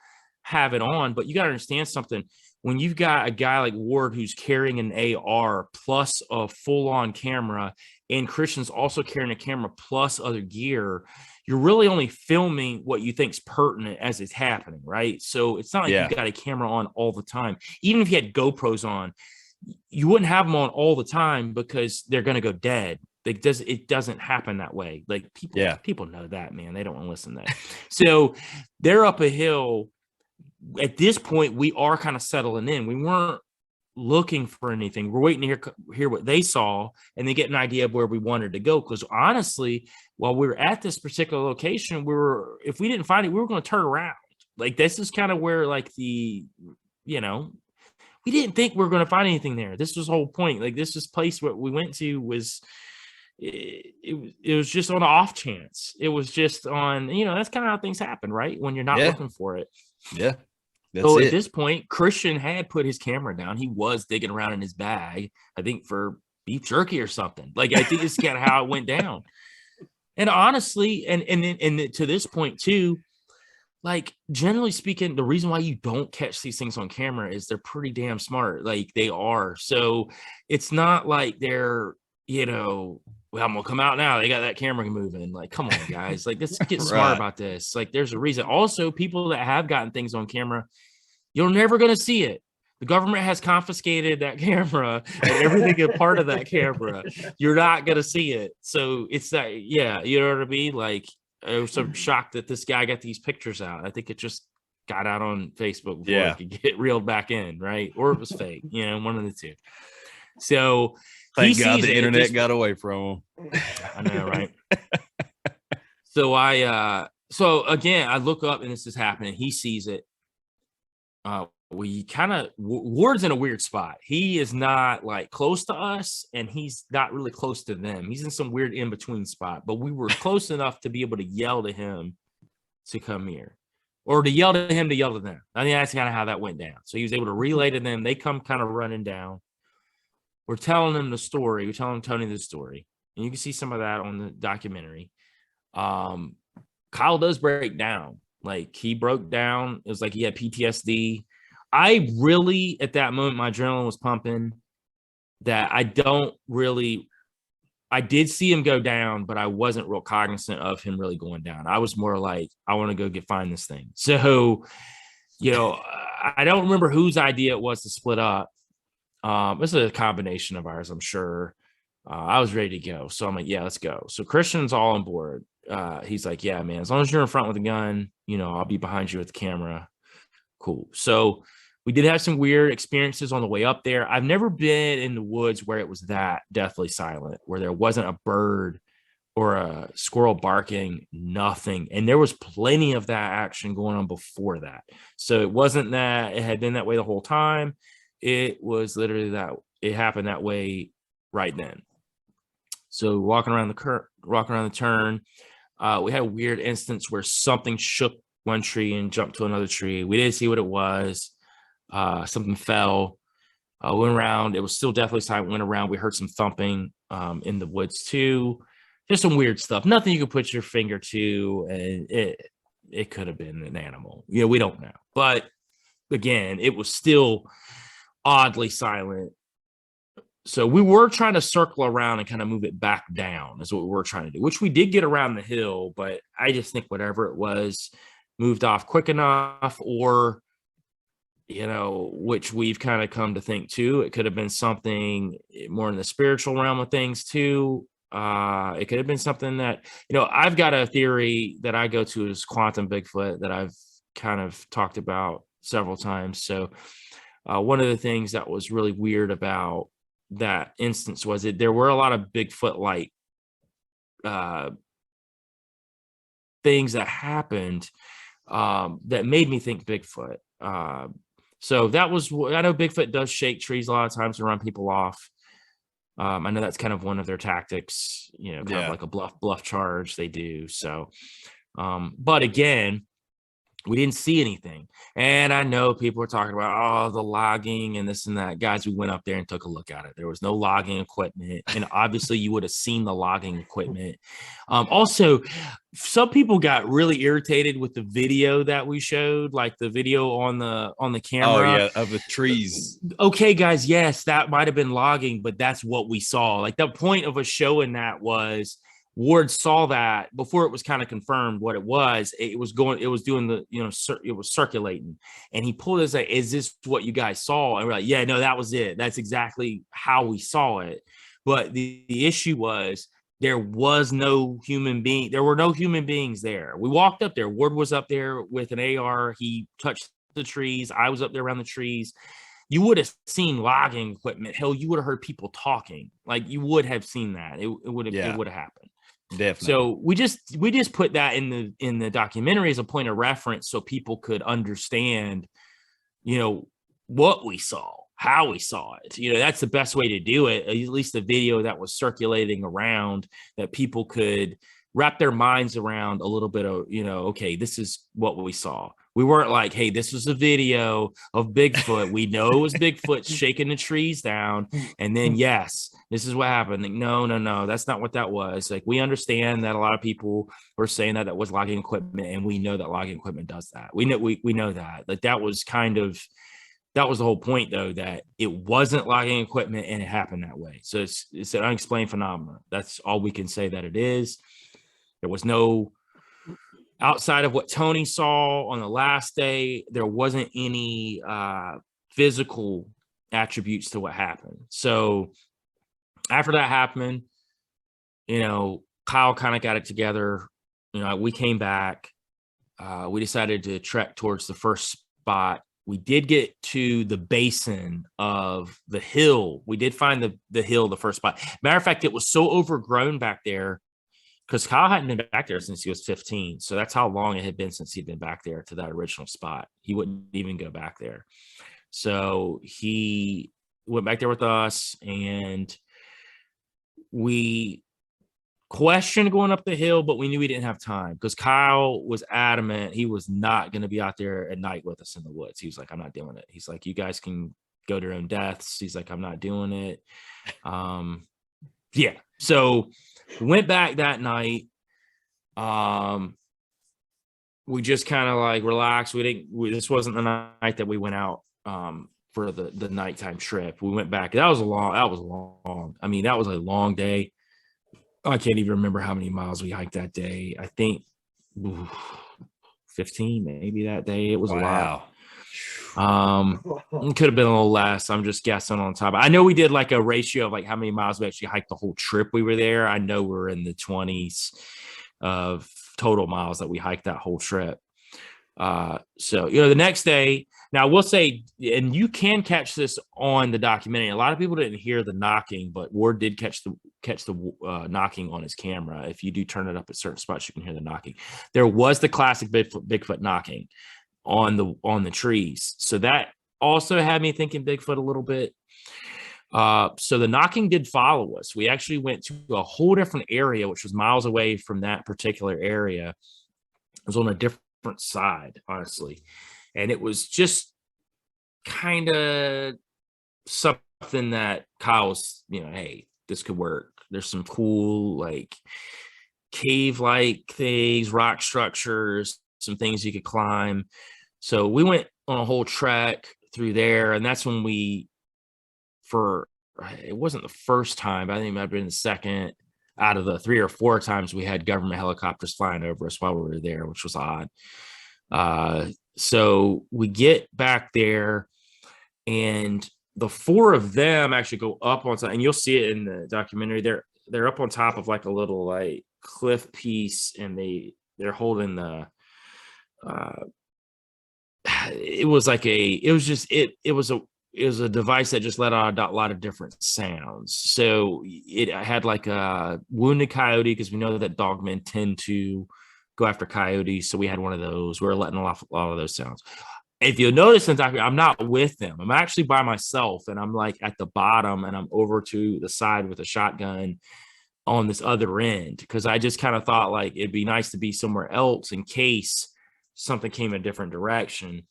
have it on, but you got to understand something. When you've got a guy like Ward who's carrying an AR plus a full-on camera, and Christian's also carrying a camera plus other gear, you're really only filming what you think's pertinent as it's happening, right? So it's not like you've got a camera on all the time. Even if you had GoPros on, you wouldn't have them on all the time because they're going to go dead. It doesn't happen that way. Like people know that, man. They don't want to listen to that. So they're up a hill. At this point, we are kind of settling in. We weren't looking for anything. We're waiting to hear what they saw and then get an idea of where we wanted to go. Because honestly, while we were at this particular location, if we didn't find it, we were going to turn around. Like this is kind of where like we didn't think we were going to find anything there. This was the whole point. Like this place what we went to was. It was just on an off chance. It was just on, that's kind of how things happen, right? When you're not looking for it. Yeah. So at this point, Christian had put his camera down. He was digging around in his bag, I think for beef jerky or something. Like, I think this is kind of how it went down. And honestly, and to this point too, like generally speaking, the reason why you don't catch these things on camera is they're pretty damn smart. Like they are. So it's not like they're, well, I'm gonna come out now. They got that camera moving. Like, come on, guys. Like, let's get smart about this. Like, there's a reason. Also, people that have gotten things on camera, you're never gonna see it. The government has confiscated that camera and everything a part of that camera. You're not gonna see it. So it's that, you know what I mean? Like, I was so shocked that this guy got these pictures out. I think it just got out on Facebook before it could get reeled back in, right? Or it was fake, one of the two. So. Thank God the internet got away from him. I know, right? So again, I look up and this is happening. He sees it. Ward's in a weird spot. He is not like close to us and he's not really close to them. He's in some weird in-between spot, but we were close enough to be able to yell to him to come here or to yell to him to yell to them. I think that's kind of how that went down. So he was able to relay to them. They come kind of running down. We're telling him the story. We're telling Tony the story. And you can see some of that on the documentary. Kyle does break down. Like, he broke down. It was like he had PTSD. I really, at that moment, my adrenaline was pumping that I don't really I did see him go down, but I wasn't real cognizant of him really going down. I was more like, I want to go find this thing. So, I don't remember whose idea it was to split up. This is a combination of ours, I'm sure. I was ready to go. So I'm like, yeah, let's go. So Christian's all on board. He's like, yeah, man, as long as you're in front with a gun, I'll be behind you with the camera. Cool. So we did have some weird experiences on the way up there. I've never been in the woods where it was that deathly silent, where there wasn't a bird or a squirrel barking, nothing. And there was plenty of that action going on before that. So it wasn't that it had been that way the whole time. It was literally that it happened that way right then. So walking around the turn, we had a weird instance where something shook one tree and jumped to another tree. We didn't see what it was. Something fell. Went around. It was still definitely silent. Went around. We heard some thumping in the woods too. Just some weird stuff. Nothing you could put your finger to, and it could have been an animal. We don't know. But again, it was still oddly silent. So we were trying to circle around and kind of move it back down is what we were trying to do, which we did get around the hill, but I just think whatever it was moved off quick enough, or, which we've kind of come to think too. It could have been something more in the spiritual realm of things too. It could have been something that, I've got a theory that I go to is quantum Bigfoot that I've kind of talked about several times. So one of the things that was really weird about that instance was there were a lot of Bigfoot like things that happened that made me think Bigfoot. So that was, I know Bigfoot does shake trees a lot of times to run people off. I know that's kind of one of their tactics, kind of like a bluff charge they do. So, but again, we didn't see anything. And I know people were talking about, the logging and this and that. Guys, we went up there and took a look at it. There was no logging equipment. And obviously you would have seen the logging equipment. Also, some people got really irritated with the video that we showed, like the video on the camera. Oh, yeah, of the trees. Okay, guys, yes, that might have been logging, but that's what we saw. Like the point of us showing that was Ward saw that before it was kind of confirmed what it was. It was doing the, it was circulating, and he pulled us like, is this what you guys saw? And we're like, yeah, no, that was it. That's exactly how we saw it. But the issue was there was no human being. There were no human beings there. We walked up there. Ward was up there with an AR. He touched the trees. I was up there around the trees. You would have seen logging equipment. Hell, you would have heard people talking. Like you would have seen that. It would have happened. Definitely. So we just put that in the documentary as a point of reference so people could understand, what we saw, how we saw it. That's the best way to do it. At least the video that was circulating around that people could wrap their minds around a little bit of, okay, this is what we saw. We weren't like, hey, this was a video of Bigfoot. We know it was Bigfoot shaking the trees down. And then, yes, this is what happened. Like, no, that's not what that was. Like, we understand that a lot of people were saying that was logging equipment, and we know that logging equipment does that. We know that. Like, that was the whole point, though, that it wasn't logging equipment and it happened that way. So it's an unexplained phenomenon. That's all we can say that it is. There was no, outside of what Tony saw on the last day, there wasn't any physical attributes to what happened. So after that happened, Kyle kind of got it together. We came back. We decided to trek towards the first spot. We did get to the basin of the hill. We did find the hill, the first spot. Matter of fact, it was so overgrown back there because Kyle hadn't been back there since he was 15. So that's how long it had been since he'd been back there to that original spot. He wouldn't even go back there. So he went back there with us, and we questioned going up the hill, but we knew we didn't have time because Kyle was adamant he was not going to be out there at night with us in the woods. He was like, I'm not doing it. He's like, you guys can go to your own deaths. He's like, I'm not doing it. Yeah. So we went back that night. We just kind of like relaxed. This wasn't the night that we went out for the nighttime trip. We went back. That was long. I mean, that was a long day. I can't even remember how many miles we hiked that day. I think 15 maybe that day. It was a lot. It could have been a little less. I'm just guessing on top. I know we did like a ratio of like how many miles we actually hiked the whole trip we were there. I know we're in the 20s of total miles that we hiked that whole trip. So, the next day, now we'll say, and you can catch this on the documentary. A lot of people didn't hear the knocking, but Ward did catch the knocking on his camera. If you do turn it up at certain spots, you can hear the knocking. There was the classic Bigfoot knocking on the trees. So that also had me thinking Bigfoot a little bit. So the knocking did follow us. We actually went to a whole different area, which was miles away from that particular area. It was on a different side, honestly. And it was just kind of something that Kyle's, hey, this could work. There's some cool, like, cave-like things, rock structures, some things you could climb. So we went on a whole trek through there, and that's when it wasn't the first time, but I think it might have been the second out of the 3 or 4 times we had government helicopters flying over us while we were there, which was odd. So we get back there, and the 4 of them actually go up on top, and you'll see it in the documentary. They're up on top of like a little like cliff piece, and they're holding the it was a device that just let out a lot of different sounds. So it had like a wounded coyote, because we know that dogmen tend to go after coyotes. So we had one of those. We were letting off a lot of those sounds. If you'll notice in the documentary, I'm not with them. I'm actually by myself, and I'm like at the bottom, and I'm over to the side with a shotgun on this other end, because I just kind of thought like it'd be nice to be somewhere else in case something came a different direction.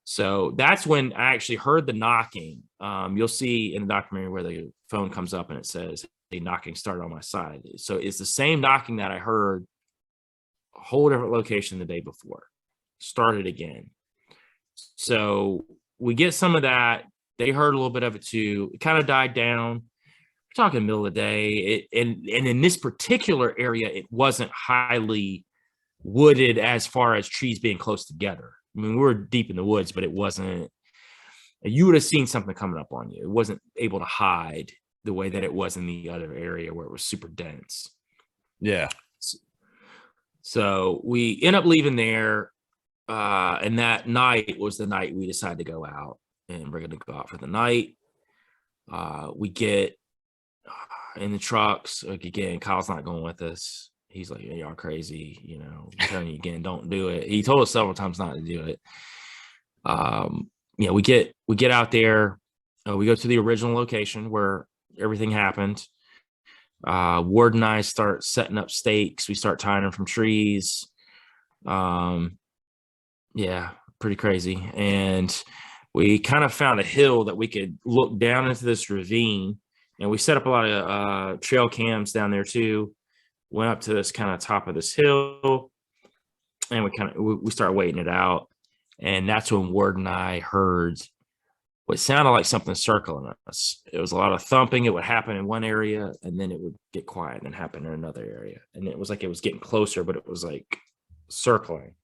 So that's when I actually heard the knocking. You'll see in the documentary where the phone comes up and it says a knocking started on my side. So it's the same knocking that I heard a whole different location the day before. Started again. So we get some of that. They heard a little bit of it too. It kind of died down. We're talking middle of the day. And in this particular area, it wasn't highly wooded as far as trees being close together. I mean, we were deep in the woods, but it wasn't, you would have seen something coming up on you. It wasn't able to hide the way that it was in the other area where it was super dense. Yeah. So we end up leaving there. And that night was the night we decided to go out, and we're going to go out for the night. We get in the trucks. Again, Kyle's not going with us. He's like, y'all crazy, I'm telling you again, don't do it. He told us several times not to do it. We get out there. We go to the original location where everything happened. Ward and I start setting up stakes. We start tying them from trees. Pretty crazy. And we kind of found a hill that we could look down into this ravine. And we set up a lot of trail cams down there too. Went up to this kind of top of this hill, and we started waiting it out. And that's when Ward and I heard what sounded like something circling us. It was a lot of thumping. It would happen in one area, and then it would get quiet and then happen in another area. And it was like it was getting closer, but it was like circling.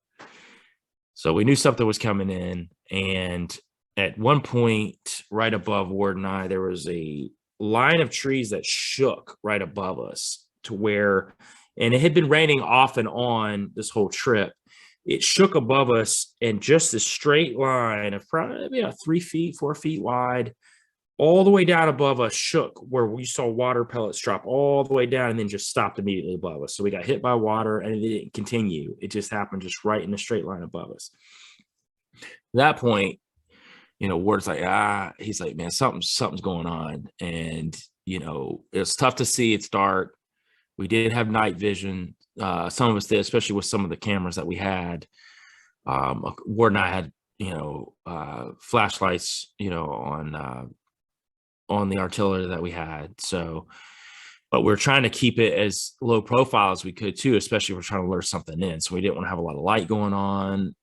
So we knew something was coming in. And at one point, right above Ward and I, there was a line of trees that shook right above us, to where, and it had been raining off and on this whole trip. It shook above us, and just a straight line of probably about 3 feet, 4 feet wide, all the way down above us shook, where we saw water pellets drop all the way down and then just stopped immediately above us. So we got hit by water, and it didn't continue. It just happened just right in a straight line above us. At that point, Ward's like, he's like, man, something's going on. And, it's tough to see. It's dark. We did have night vision. Some of us did, especially with some of the cameras that we had. Ward and I had, flashlights, on the artillery that we had. So, but we're trying to keep it as low profile as we could too, especially if we're trying to lure something in. So we didn't want to have a lot of light going on,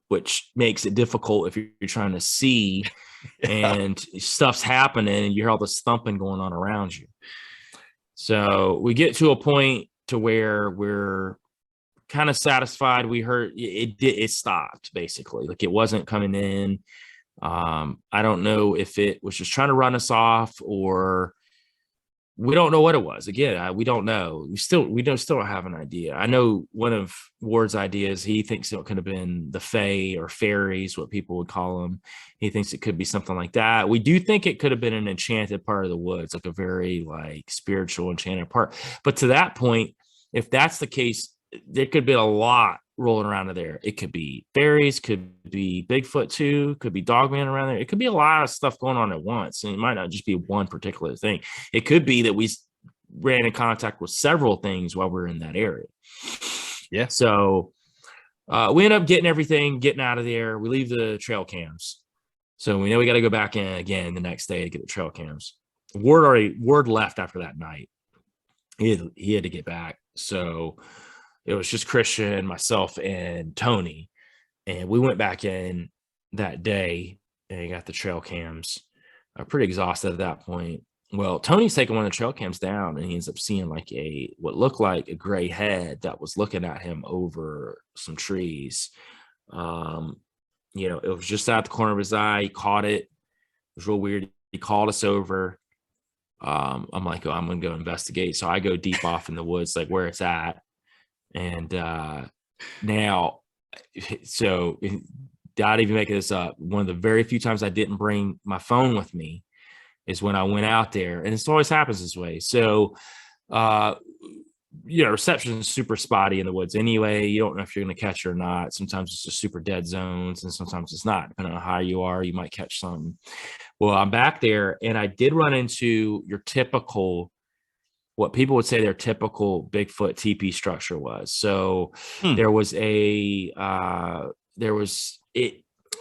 which makes it difficult if you're trying to see and stuff's happening and you hear all this thumping going on around you. So we get to a point to where we're kind of satisfied. We heard it stopped basically. Like it wasn't coming in. I don't know if it was just trying to run us off, or we don't know what it was. Again, we don't know. We still don't have an idea. I know one of Ward's ideas, he thinks it could have been the Fae or fairies, what people would call them. He thinks it could be something like that. We do think it could have been an enchanted part of the woods, like a very like spiritual enchanted part. But to that point, if that's the case, there could be a lot rolling around in there. It could be fairies, could be Bigfoot too, could be Dogman around there. It could be a lot of stuff going on at once. And it might not just be one particular thing. It could be that we ran in contact with several things while we are in that area. Yeah. So we end up getting out of there. We leave the trail cams. So we know we got to go back in again the next day to get the trail cams. Ward left after that night. He had to get back. So it was just Christian, myself, and Tony. And we went back in that day and got the trail cams. Pretty exhausted at that point. Well, Tony's taking one of the trail cams down, and he ends up seeing like what looked like a gray head that was looking at him over some trees. It was just out the corner of his eye. He caught it. It was real weird. He called us over. I'm like, I'm going to go investigate. So I go deep off in the woods, like where it's at. And now, so not even making this up, one of the very few times I didn't bring my phone with me is when I went out there, and it always happens this way. So, reception is super spotty in the woods anyway. You don't know if you're going to catch it or not. Sometimes it's just super dead zones, and sometimes it's not. Depending on how high you are, you might catch something. Well, I'm back there, and I did run into your typical, what people would say their typical Bigfoot TP structure was. So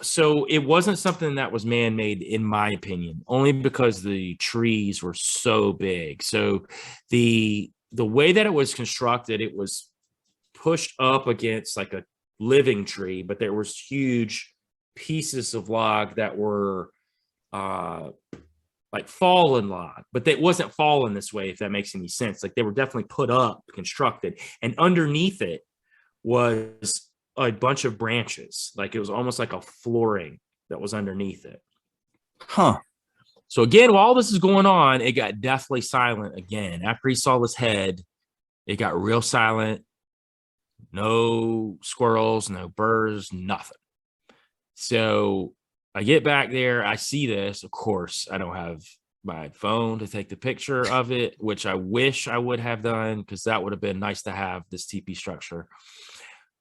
So it wasn't something that was man-made, in my opinion, only because the trees were so big. So the way that it was constructed, it was pushed up against like a living tree, but there was huge pieces of log that were like fallen log, but it wasn't fallen this way, if that makes any sense. Like they were definitely put up, constructed, and underneath it was a bunch of branches. Like it was almost like a flooring that was underneath it. Huh. So again, while all this is going on, it got deathly silent again. After he saw this head, it got real silent. No squirrels, no birds, nothing. So I get back there, I see this. Of course, I don't have my phone to take the picture of it, which I wish I would have done, because that would have been nice to have this TP structure.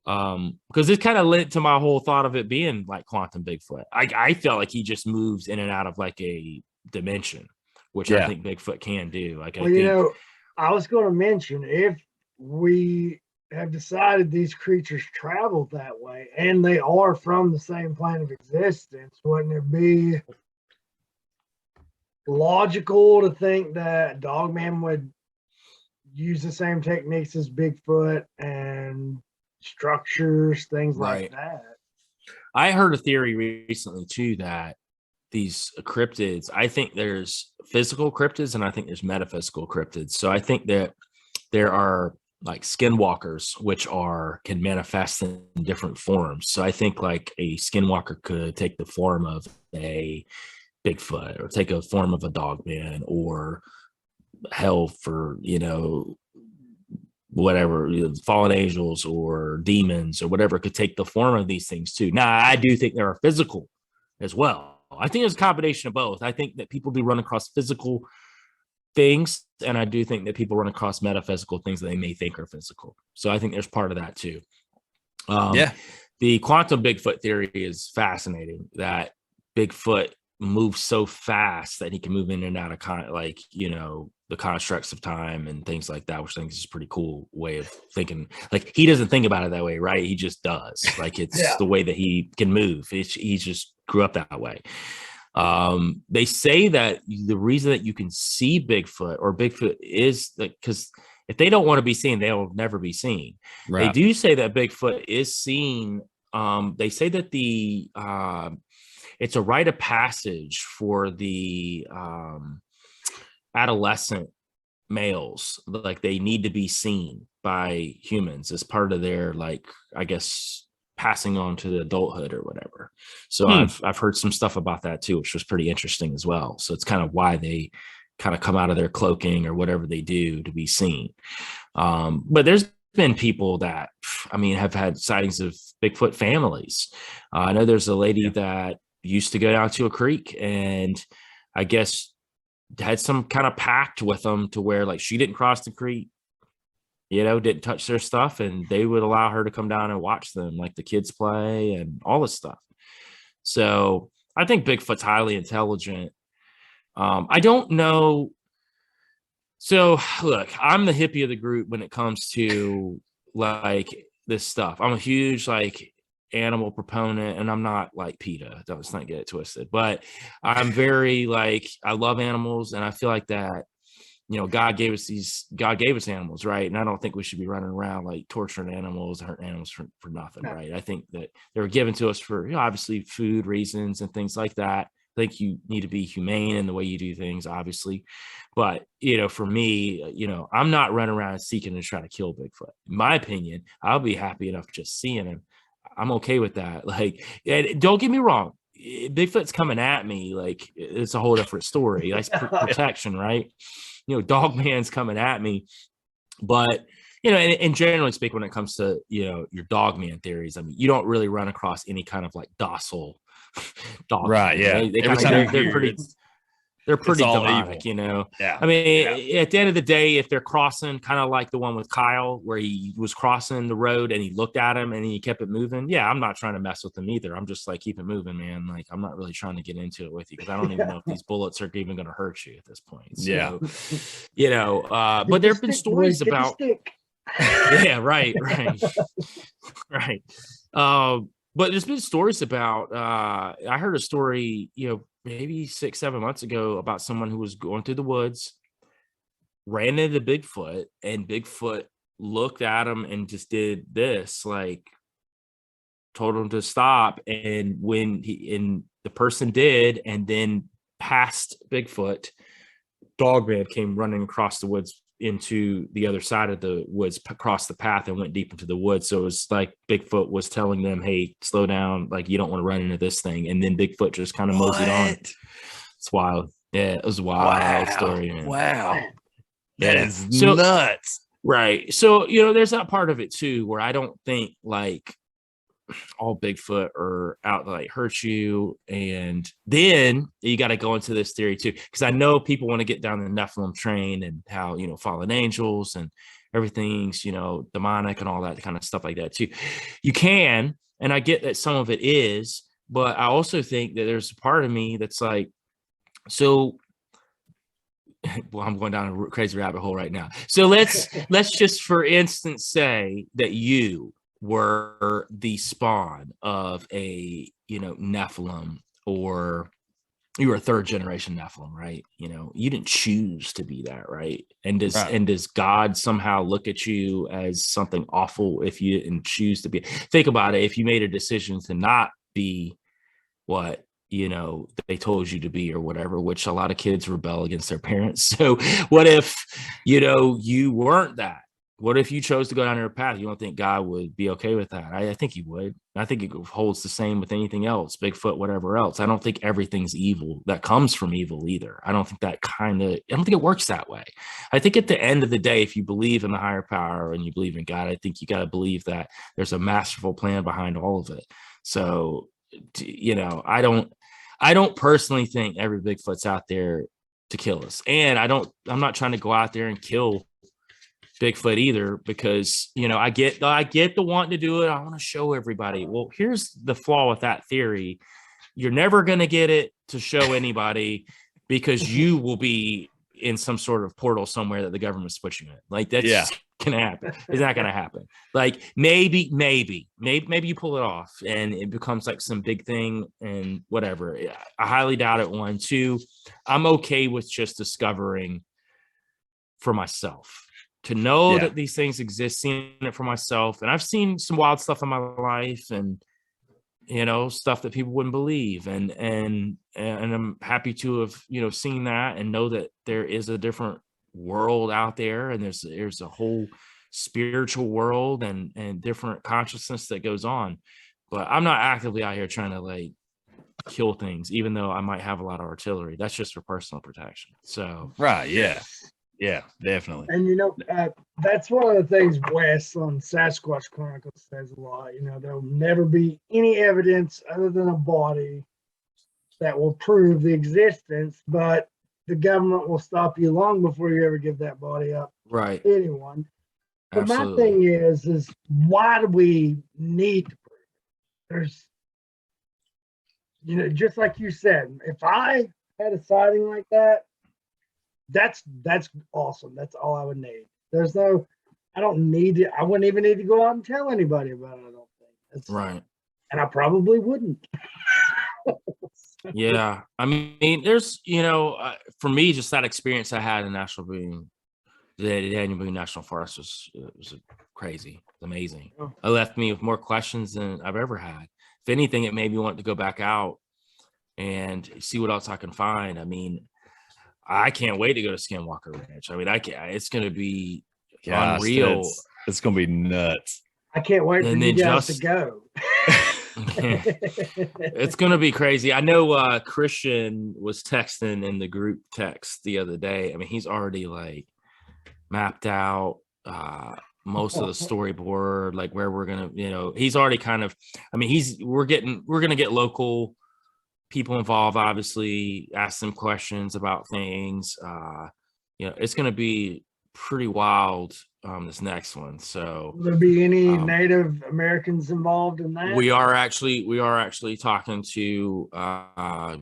Because it kind of led to my whole thought of it being like quantum Bigfoot. I felt like he just moves in and out of like a dimension, which I think Bigfoot can do. Like, I was going to mention, if we have decided these creatures travel that way and they are from the same plane of existence, wouldn't it be logical to think that Dogman would use the same techniques as Bigfoot and structures, things like that? I heard a theory recently too that these cryptids, I think there's physical cryptids and I think there's metaphysical cryptids. So I think that there are like skinwalkers, which can manifest in different forms. So I think like a skinwalker could take the form of a Bigfoot, or take a form of a Dogman, or hell for, whatever, fallen angels or demons or whatever, could take the form of these things too. Now, I do think there are physical as well. I think it's a combination of both. I think that people do run across physical things, and I do think that people run across metaphysical things that they may think are physical. So I think there's part of that too. The quantum Bigfoot theory is fascinating, that Bigfoot moves so fast that he can move in and out of the constructs of time and things like that, which I think is a pretty cool way of thinking. Like, he doesn't think about it that way, right? He just does. Like, it's the way that he can move. He just grew up that way. They say that the reason that you can see Bigfoot is that because if they don't want to be seen, they'll never be seen. Right. They do say that Bigfoot is seen. They say that it's a rite of passage for the adolescent males, like they need to be seen by humans as part of their, like, I guess, passing on to the adulthood or whatever. So I've heard some stuff about that too, which was pretty interesting as well. So it's kind of why they kind of come out of their cloaking or whatever they do to be seen. But there's been people that, I mean, have had sightings of Bigfoot families. I know there's a lady that used to go down to a creek and I guess had some kind of pact with them to where, like, she didn't cross the creek, you know, didn't touch their stuff, and they would allow her to come down and watch them, like the kids play and all this stuff. So I think Bigfoot's highly intelligent. I don't know. So look, I'm the hippie of the group when it comes to like this stuff. I'm a huge like animal proponent, and I'm not like PETA. Let's not get it twisted, but I'm very like, I love animals, and I feel like that, you know, God gave us animals, right? And I don't think we should be running around like torturing animals, hurting animals for nothing, right? I think that they were given to us for, you know, obviously food reasons and things like that. I think you need to be humane in the way you do things, obviously. But, you know, for me, you know, I'm not running around seeking to try to kill Bigfoot. In my opinion, I'll be happy enough just seeing him. I'm okay with that. Like, and don't get me wrong, Bigfoot's coming at me, like, it's a whole different story. That's protection, right? You know, Dogman's coming at me. But, you know, and generally speaking, when it comes to, you know, your Dogman theories, I mean, you don't really run across any kind of like docile dog. Right. Yeah. They kind of, they're pretty demonic, evil. You know? Yeah. I mean, at the end of the day, if they're crossing, kind of like the one with Kyle, where he was crossing the road and he looked at him and he kept it moving. Yeah, I'm not trying to mess with him either. I'm just like, keep it moving, man. Like, I'm not really trying to get into it with you because I don't even know if these bullets are even going to hurt you at this point. So, yeah. You know, but there have been stories about. Yeah, right. Right. But there's been stories about, I heard a story, you know, maybe 6-7 months ago about someone who was going through the woods, ran into Bigfoot, and Bigfoot looked at him and just did this, like told him to stop. And when the person did, and then past Bigfoot, Dogman came running across the woods into the other side of the woods, across the path, and went deep into the woods. So it was like Bigfoot was telling them, hey, slow down, like you don't want to run into this thing. And then Bigfoot just kind of moseyed on. It's wild. Yeah, it was a wild story, man. Wow. That is nuts. Right. So, you know, there's that part of it too, where I don't think like all Bigfoot are out to like hurt you. And then you got to go into this theory too, because I know people want to get down the Nephilim train and how, you know, fallen angels and everything's, you know, demonic and all that kind of stuff like that too. You can, and I get that some of it is, but I also think that there's a part of me that's like, so well, I'm going down a crazy rabbit hole right now. So let's just, for instance, say that you were the spawn of a, you know, Nephilim, or you were a third generation Nephilim, right? You know, you didn't choose to be that, right? And does God somehow look at you as something awful if you didn't choose to be? Think about it. If you made a decision to not be what, you know, they told you to be or whatever, which a lot of kids rebel against their parents. So what if, you know, you weren't that? What if you chose to go down your path? You don't think God would be okay with that? I think he would. I think it holds the same with anything else, Bigfoot, whatever else. I don't think everything's evil that comes from evil either. I don't think it works that way. I think at the end of the day, if you believe in the higher power and you believe in God, I think you got to believe that there's a masterful plan behind all of it. So, you know, I don't personally think every Bigfoot's out there to kill us. And I'm not trying to go out there and kill Bigfoot either, because, you know, I get the wanting to do it. I want to show everybody. Well, here's the flaw with that theory. You're never going to get it to show anybody, because you will be in some sort of portal somewhere that the government's pushing it. Like, that's gonna happen. It's not gonna happen. Like, maybe you pull it off and it becomes like some big thing and whatever. I highly doubt it. 1, 2, I'm okay with just discovering for myself, to know that these things exist, seeing it for myself. And I've seen some wild stuff in my life, and, you know, stuff that people wouldn't believe. And I'm happy to have, you know, seen that and know that there is a different world out there, and there's a whole spiritual world and different consciousness that goes on. But I'm not actively out here trying to like kill things, even though I might have a lot of artillery. That's just for personal protection. So Right. Yeah, definitely. And that's one of the things Wes on Sasquatch Chronicles says a lot. There'll never be any evidence other than a body that will prove the existence, but the government will stop you long before you ever give that body up. Right. To anyone. But Absolutely. my thing is why do we need to prove it? There's, just like you said, if I had a sighting like that, that's awesome. That's all I would need. I don't need it. I wouldn't even need to go out and tell anybody about it. I don't think. That's right. And I probably wouldn't. Yeah. I mean, there's, for me, just that experience I had in the Daniel Boone National Forest was crazy. It's amazing. Oh. It left me with more questions than I've ever had. If anything, it made me want to go back out and see what else I can find. I mean, I can't wait to go to Skinwalker Ranch. I mean, it's going to be unreal. It's going to be nuts. I can't wait for you guys to go. It's going to be crazy. I know Christian was texting in the group text the other day. I mean, he's already like mapped out most of the storyboard, like where we're going to, he's already kind of, I mean, we're going to get local people involved, obviously, ask them questions about things. It's going to be pretty wild, this next one. So will there be any Native Americans involved in that? We are actually talking to I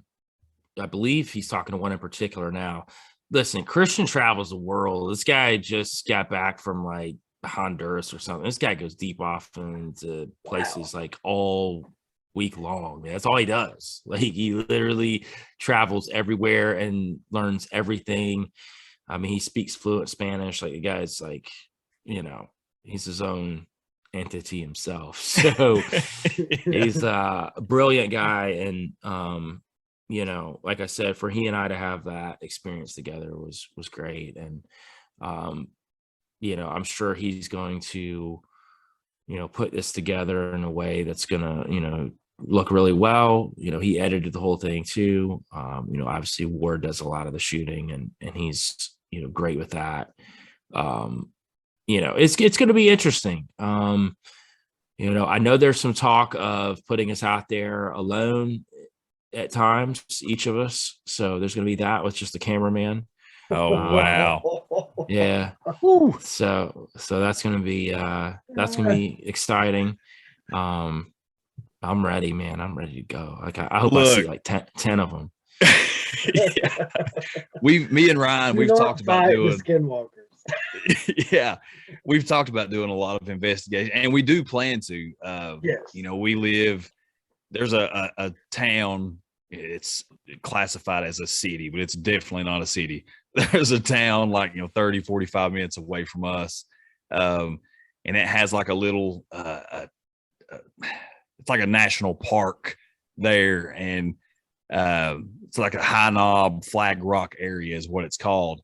believe he's talking to one in particular now. Listen, Christian travels the world. This guy just got back from like Honduras or something. This guy goes deep off into places like all week long. Man. That's all he does. Like he literally travels everywhere and learns everything. I mean, he speaks fluent Spanish. Like the guy's like, he's his own entity himself. So he's a brilliant guy. And, like I said, for he and I to have that experience together was great. And, I'm sure he's going to, put this together in a way that's going to, look really well. He edited the whole thing too. Obviously Ward does a lot of the shooting and he's, great with that. It's going to be interesting. I know there's some talk of putting us out there alone at times, each of us. So there's going to be that with just the cameraman. Oh, wow. Yeah. So that's going to be exciting. I'm ready, man. I'm ready to go. Like I hope I see like 10 of them. Yeah. Me and Ryan, we've talked about doing skinwalkers. Yeah, we've talked about doing a lot of investigation, and we do plan to. Yes. We live. There's a town. It's classified as a city, but it's definitely not a city. There's a town like 30, 45 minutes away from us, and it has like a little. It's like a national park there, and it's like a high knob flag rock area is what it's called.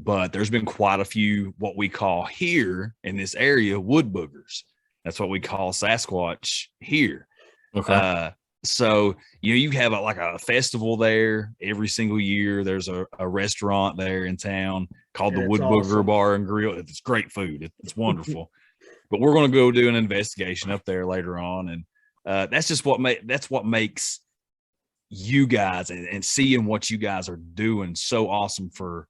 But there's been quite a few what we call here in this area wood boogers. That's what we call Sasquatch here. Okay. So you have like a festival there every single year. There's a restaurant there in town called the Wood Booger Bar and Grill. It's great food. It's wonderful. But we're going to go do an investigation up there later on, and that's just what makes you guys and seeing what you guys are doing so awesome for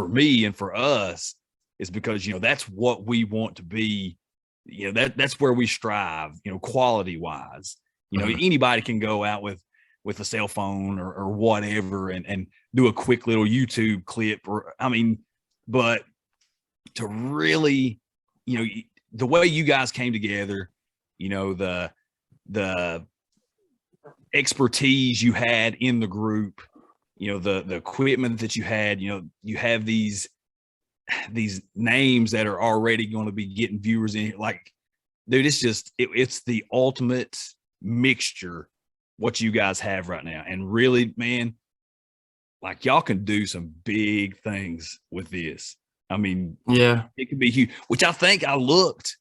me and for us is because that's what we want to be. That's where we strive. Quality wise. Anybody can go out with a cell phone or whatever and do a quick little YouTube clip, but to really, the way you guys came together, the expertise you had in the group, the equipment that you had, you have these names that are already going to be getting viewers in here. Like, dude, it's the ultimate mixture what you guys have right now. And really, man, like y'all can do some big things with this. I mean, Yeah. it could be huge, which I think I looked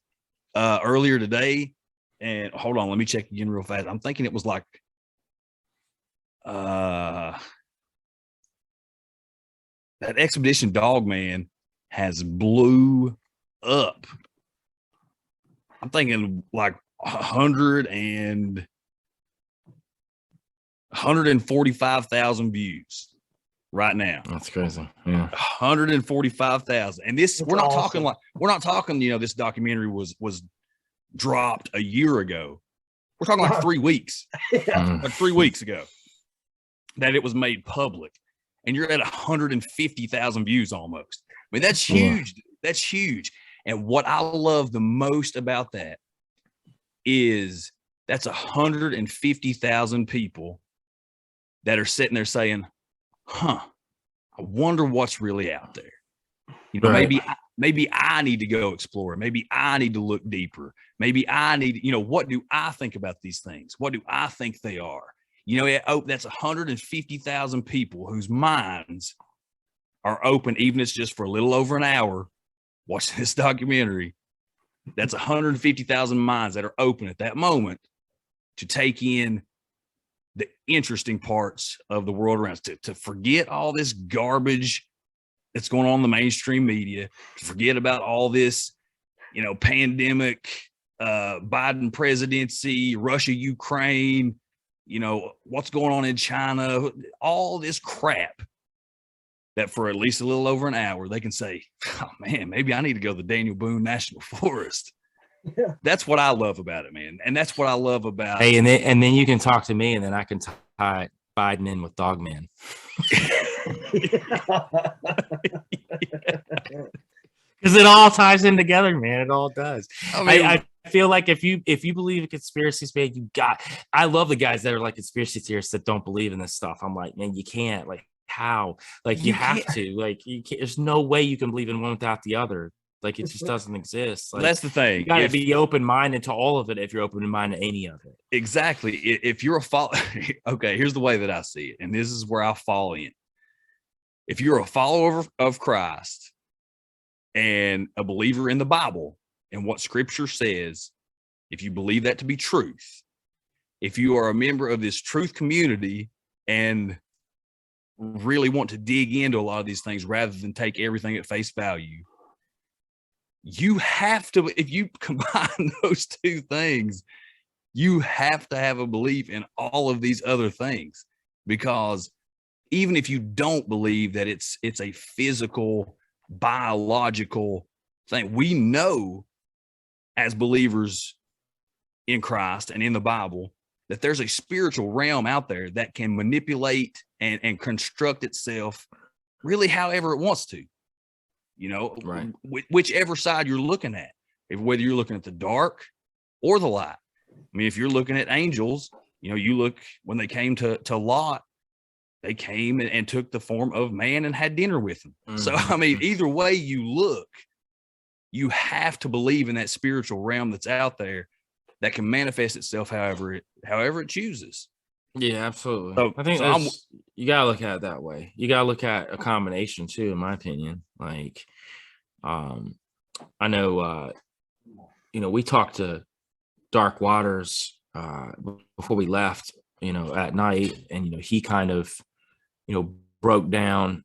earlier today, and hold on, let me check again real fast. I'm thinking it was like that Expedition Dogman has blew up. I'm thinking like 145,000 views right now. That's crazy. Yeah. 145,000. And this, That's we're not awesome. talking, this documentary was dropped a year ago. We're talking like 3 weeks, Yeah. like 3 weeks ago that it was made public. And you're at 150,000 views almost. I mean, that's huge. That's huge. And what I love the most about that is that's 150,000 people that are sitting there saying, I wonder what's really out there. Right. Maybe I need to go explore. Maybe I need to look deeper. Maybe I need, what do I think about these things? What do I think they are? That's 150,000 people whose minds are open, even if it's just for a little over an hour watching this documentary. That's 150,000 minds that are open at that moment to take in the interesting parts of the world around us, to forget all this garbage that's going on in the mainstream media, to forget about all this, pandemic, Biden presidency, Russia, Ukraine, what's going on in China, all this crap that for at least a little over an hour, they can say, oh man, maybe I need to go to the Daniel Boone National Forest. Yeah. That's what I love about it, man. And that's what I love about. Hey, and then you can talk to me, and then I can tie Biden in with Dogman. Because it all ties in together, man. It all does. I feel like if you believe in conspiracies, man, I love the guys that are like conspiracy theorists that don't believe in this stuff. I'm like, man, you can't. Like, how? Like, you have to. Like, you can't. There's no way you can believe in one without the other. Like, it just doesn't exist. Like, that's the thing. You gotta be open-minded to all of it if you're open-minded to any of it. Exactly. If you're okay, here's the way that I see it, and this is where I fall in. If you're a follower of Christ and a believer in the Bible and what Scripture says, if you believe that to be truth, if you are a member of this truth community and really want to dig into a lot of these things rather than take everything at face value, you have to, if you combine those two things, you have to have a belief in all of these other things, because even if you don't believe that it's a physical, biological thing, we know as believers in Christ and in the Bible that there's a spiritual realm out there that can manipulate and construct itself really however it wants to. Right. Whichever side you're looking at, whether you're looking at the dark or the light. I mean, if you're looking at angels, you look, when they came to Lot, they came and took the form of man and had dinner with him. Mm-hmm. So, I mean, either way you look, you have to believe in that spiritual realm that's out there that can manifest itself however it chooses. Yeah, absolutely. So, I think you gotta look at it that way. You gotta look at a combination too, in my opinion. Like, I know, we talked to Dark Waters before we left, at night, and he kind of, broke down,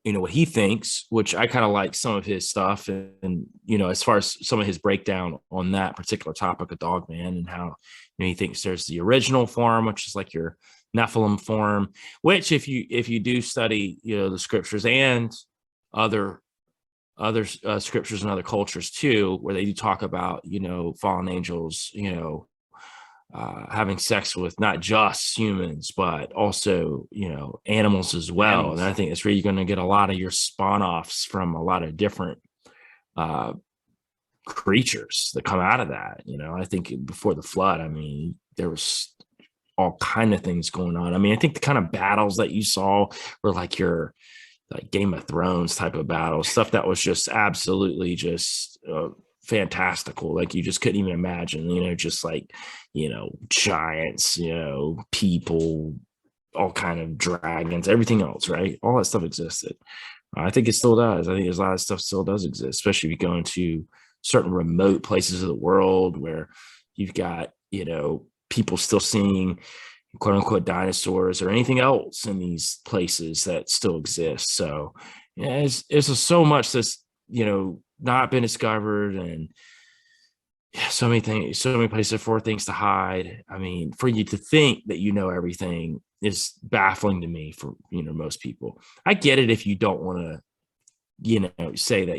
what he thinks, which I kind of like some of his stuff, and as far as some of his breakdown on that particular topic of Dogman, and how he thinks there's the original form, which is like your Nephilim form, which if you do study the scriptures and other scriptures and other cultures too, where they do talk about fallen angels having sex with not just humans but also animals as well. And I think that's where you're going to get a lot of your spawn-offs from a lot of different creatures that come out of that. I think before the flood, I mean, there was all kind of things going on. I mean, I think the kind of battles that you saw were like your Game of Thrones type of battles, stuff that was just absolutely just fantastical. Like, you just couldn't even imagine, just like, giants, people, all kind of dragons, everything else, right? All that stuff existed. I think it still does. I think there's a lot of stuff still does exist, especially if you go into certain remote places of the world where you've got, people still seeing quote unquote dinosaurs or anything else in these places that still exist. So yeah, it's just so much that's, not been discovered, and so many things, so many places for things to hide. I mean, for you to think that everything is baffling to me for, most people. I get it if you don't want to, say that,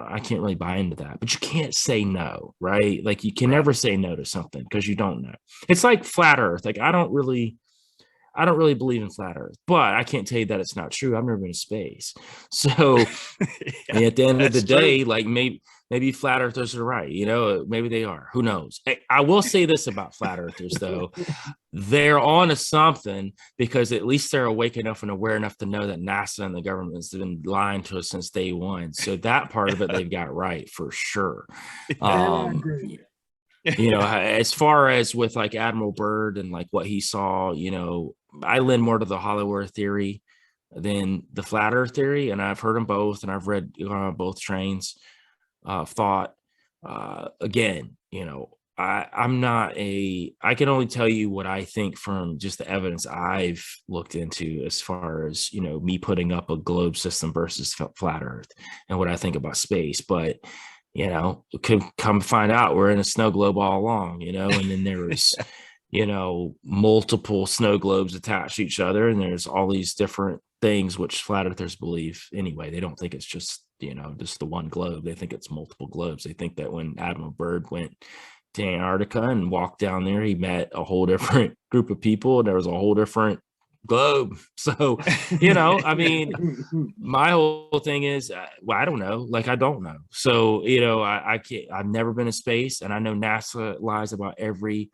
I can't really buy into that, but you can't say no, right? Like you can never say no to something because you don't know. It's like flat earth. Like I don't really believe in flat earth, but I can't tell you that it's not true. I've never been to space. So at the end of the day, like maybe flat earthers are right. Maybe they are. Who knows? I will say this about flat earthers, though. They're on to something because at least they're awake enough and aware enough to know that NASA and the government has been lying to us since day one. So that part of it, they've got right for sure. I agree. As far as with like Admiral Byrd and like what he saw, I lend more to the hollow earth theory than the flat earth theory. And I've heard them both and I've read both trains of thought. Again, I can only tell you what I think from just the evidence I've looked into as far as, me putting up a globe system versus flat earth and what I think about space. But, could come find out we're in a snow globe all along, and then there was, multiple snow globes attached to each other. And there's all these different things which flat earthers believe anyway. They don't think it's just, just the one globe. They think it's multiple globes. They think that when Admiral Byrd went to Antarctica and walked down there, he met a whole different group of people and there was a whole different globe. So, I mean, my whole thing is, I don't know. Like, I don't know. So, I can't, I've never been to space, and I know NASA lies about everything,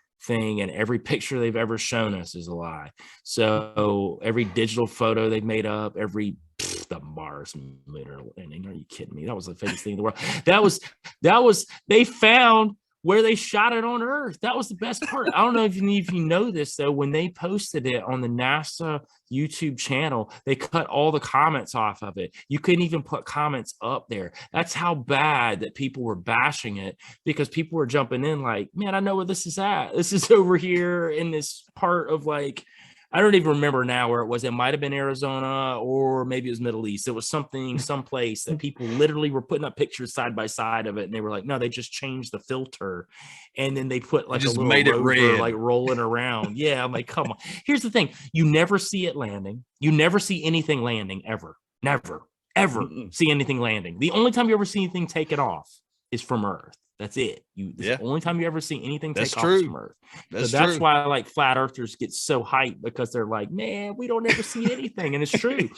and every picture they've ever shown us is a lie. So every digital photo they've made up, the Mars lunar landing. Are you kidding me? That was the fakest thing in the world. That was, they found where they shot it on Earth. That was the best part. I don't know if you know this, though. When they posted it on the NASA YouTube channel, they cut all the comments off of it. You couldn't even put comments up there. That's how bad that people were bashing it, because people were jumping in like, man, I know where this is at. This is over here in this part of, like, I don't even remember now where it was. It might have been Arizona, or maybe it was Middle East. It was someplace that people literally were putting up pictures side by side of it. And they were like, no, they just changed the filter. And then they put like a little made it red, like rolling around. Yeah. I'm like, come on. Here's the thing. You never see it landing. You never see anything landing ever. Never, ever see anything landing. The only time you ever see anything take it off is from Earth. That's it. The only time you ever see anything take off from Earth. That's why like flat earthers get so hyped, because they're like, man, we don't ever see anything. And it's true.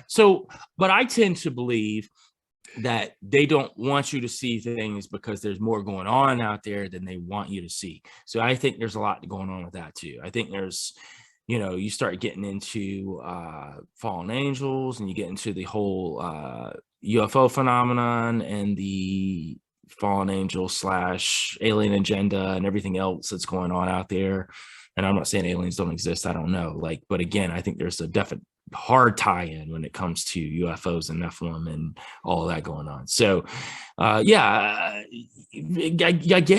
So, but I tend to believe that they don't want you to see things because there's more going on out there than they want you to see. So I think there's a lot going on with that too. I think there's, you start getting into fallen angels, and you get into the whole UFO phenomenon and the fallen angel / alien agenda and everything else that's going on out there. And I'm not saying aliens don't exist. I don't know. But again, I think there's a definite hard tie-in when it comes to UFOs and Nephilim and all of that going on. So, I get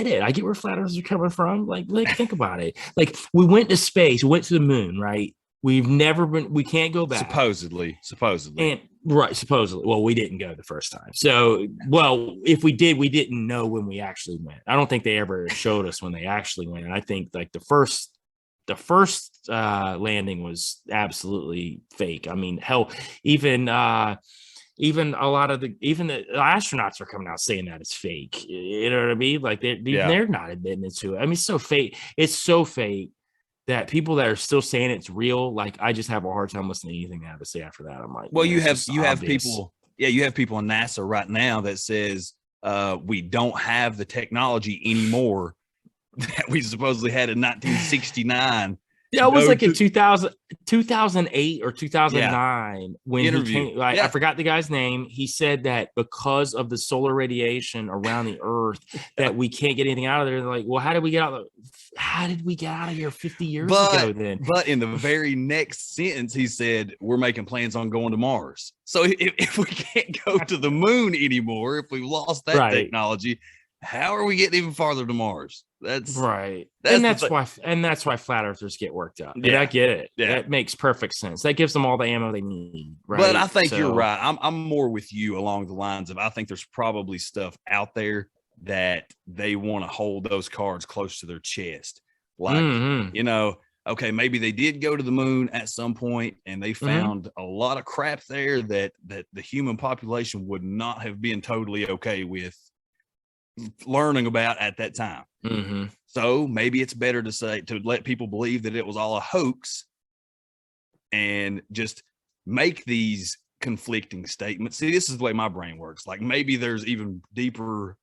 it. I get where flat earthers are coming from. Like, think about it. Like, we went to space, we went to the moon, right? We've never been, we can't go back. Supposedly. And right, supposedly. Well, we didn't go the first time. So, if we did, we didn't know when we actually went. I don't think they ever showed us when they actually went. And I think like the first landing was absolutely fake. I mean, hell, even a lot of the astronauts are coming out saying that it's fake. You know what I mean? Like they're not admitting it to it. I mean, it's so fake. It's so fake that people that are still saying it's real, like, I just have a hard time listening to anything they have to say after that. I'm like, well, you have people on NASA right now that says we don't have the technology anymore that we supposedly had in 1969. Yeah, it was go like in to 2008 or 2009 when interview. he came. I forgot the guy's name. He said that because of the solar radiation around the Earth, that we can't get anything out of there. They're like, well, how did we get out of here 50 years ago then? But in the very next sentence, he said, we're making plans on going to Mars. So if we can't go to the moon anymore, if we've lost that technology, how are we getting even farther to Mars? That's right. That's why flat earthers get worked up. Yeah. And I get it. Yeah. That makes perfect sense. That gives them all the ammo they need. Right. But I think you're right. I'm more with you along the lines of I think there's probably stuff out there that they want to hold those cards close to their chest. Like, okay, maybe they did go to the moon at some point and they found a lot of crap there that the human population would not have been totally okay with learning about at that time. So maybe it's better to let people believe that it was all a hoax and just make these conflicting statements. See, this is the way my brain works. Like maybe there's even deeper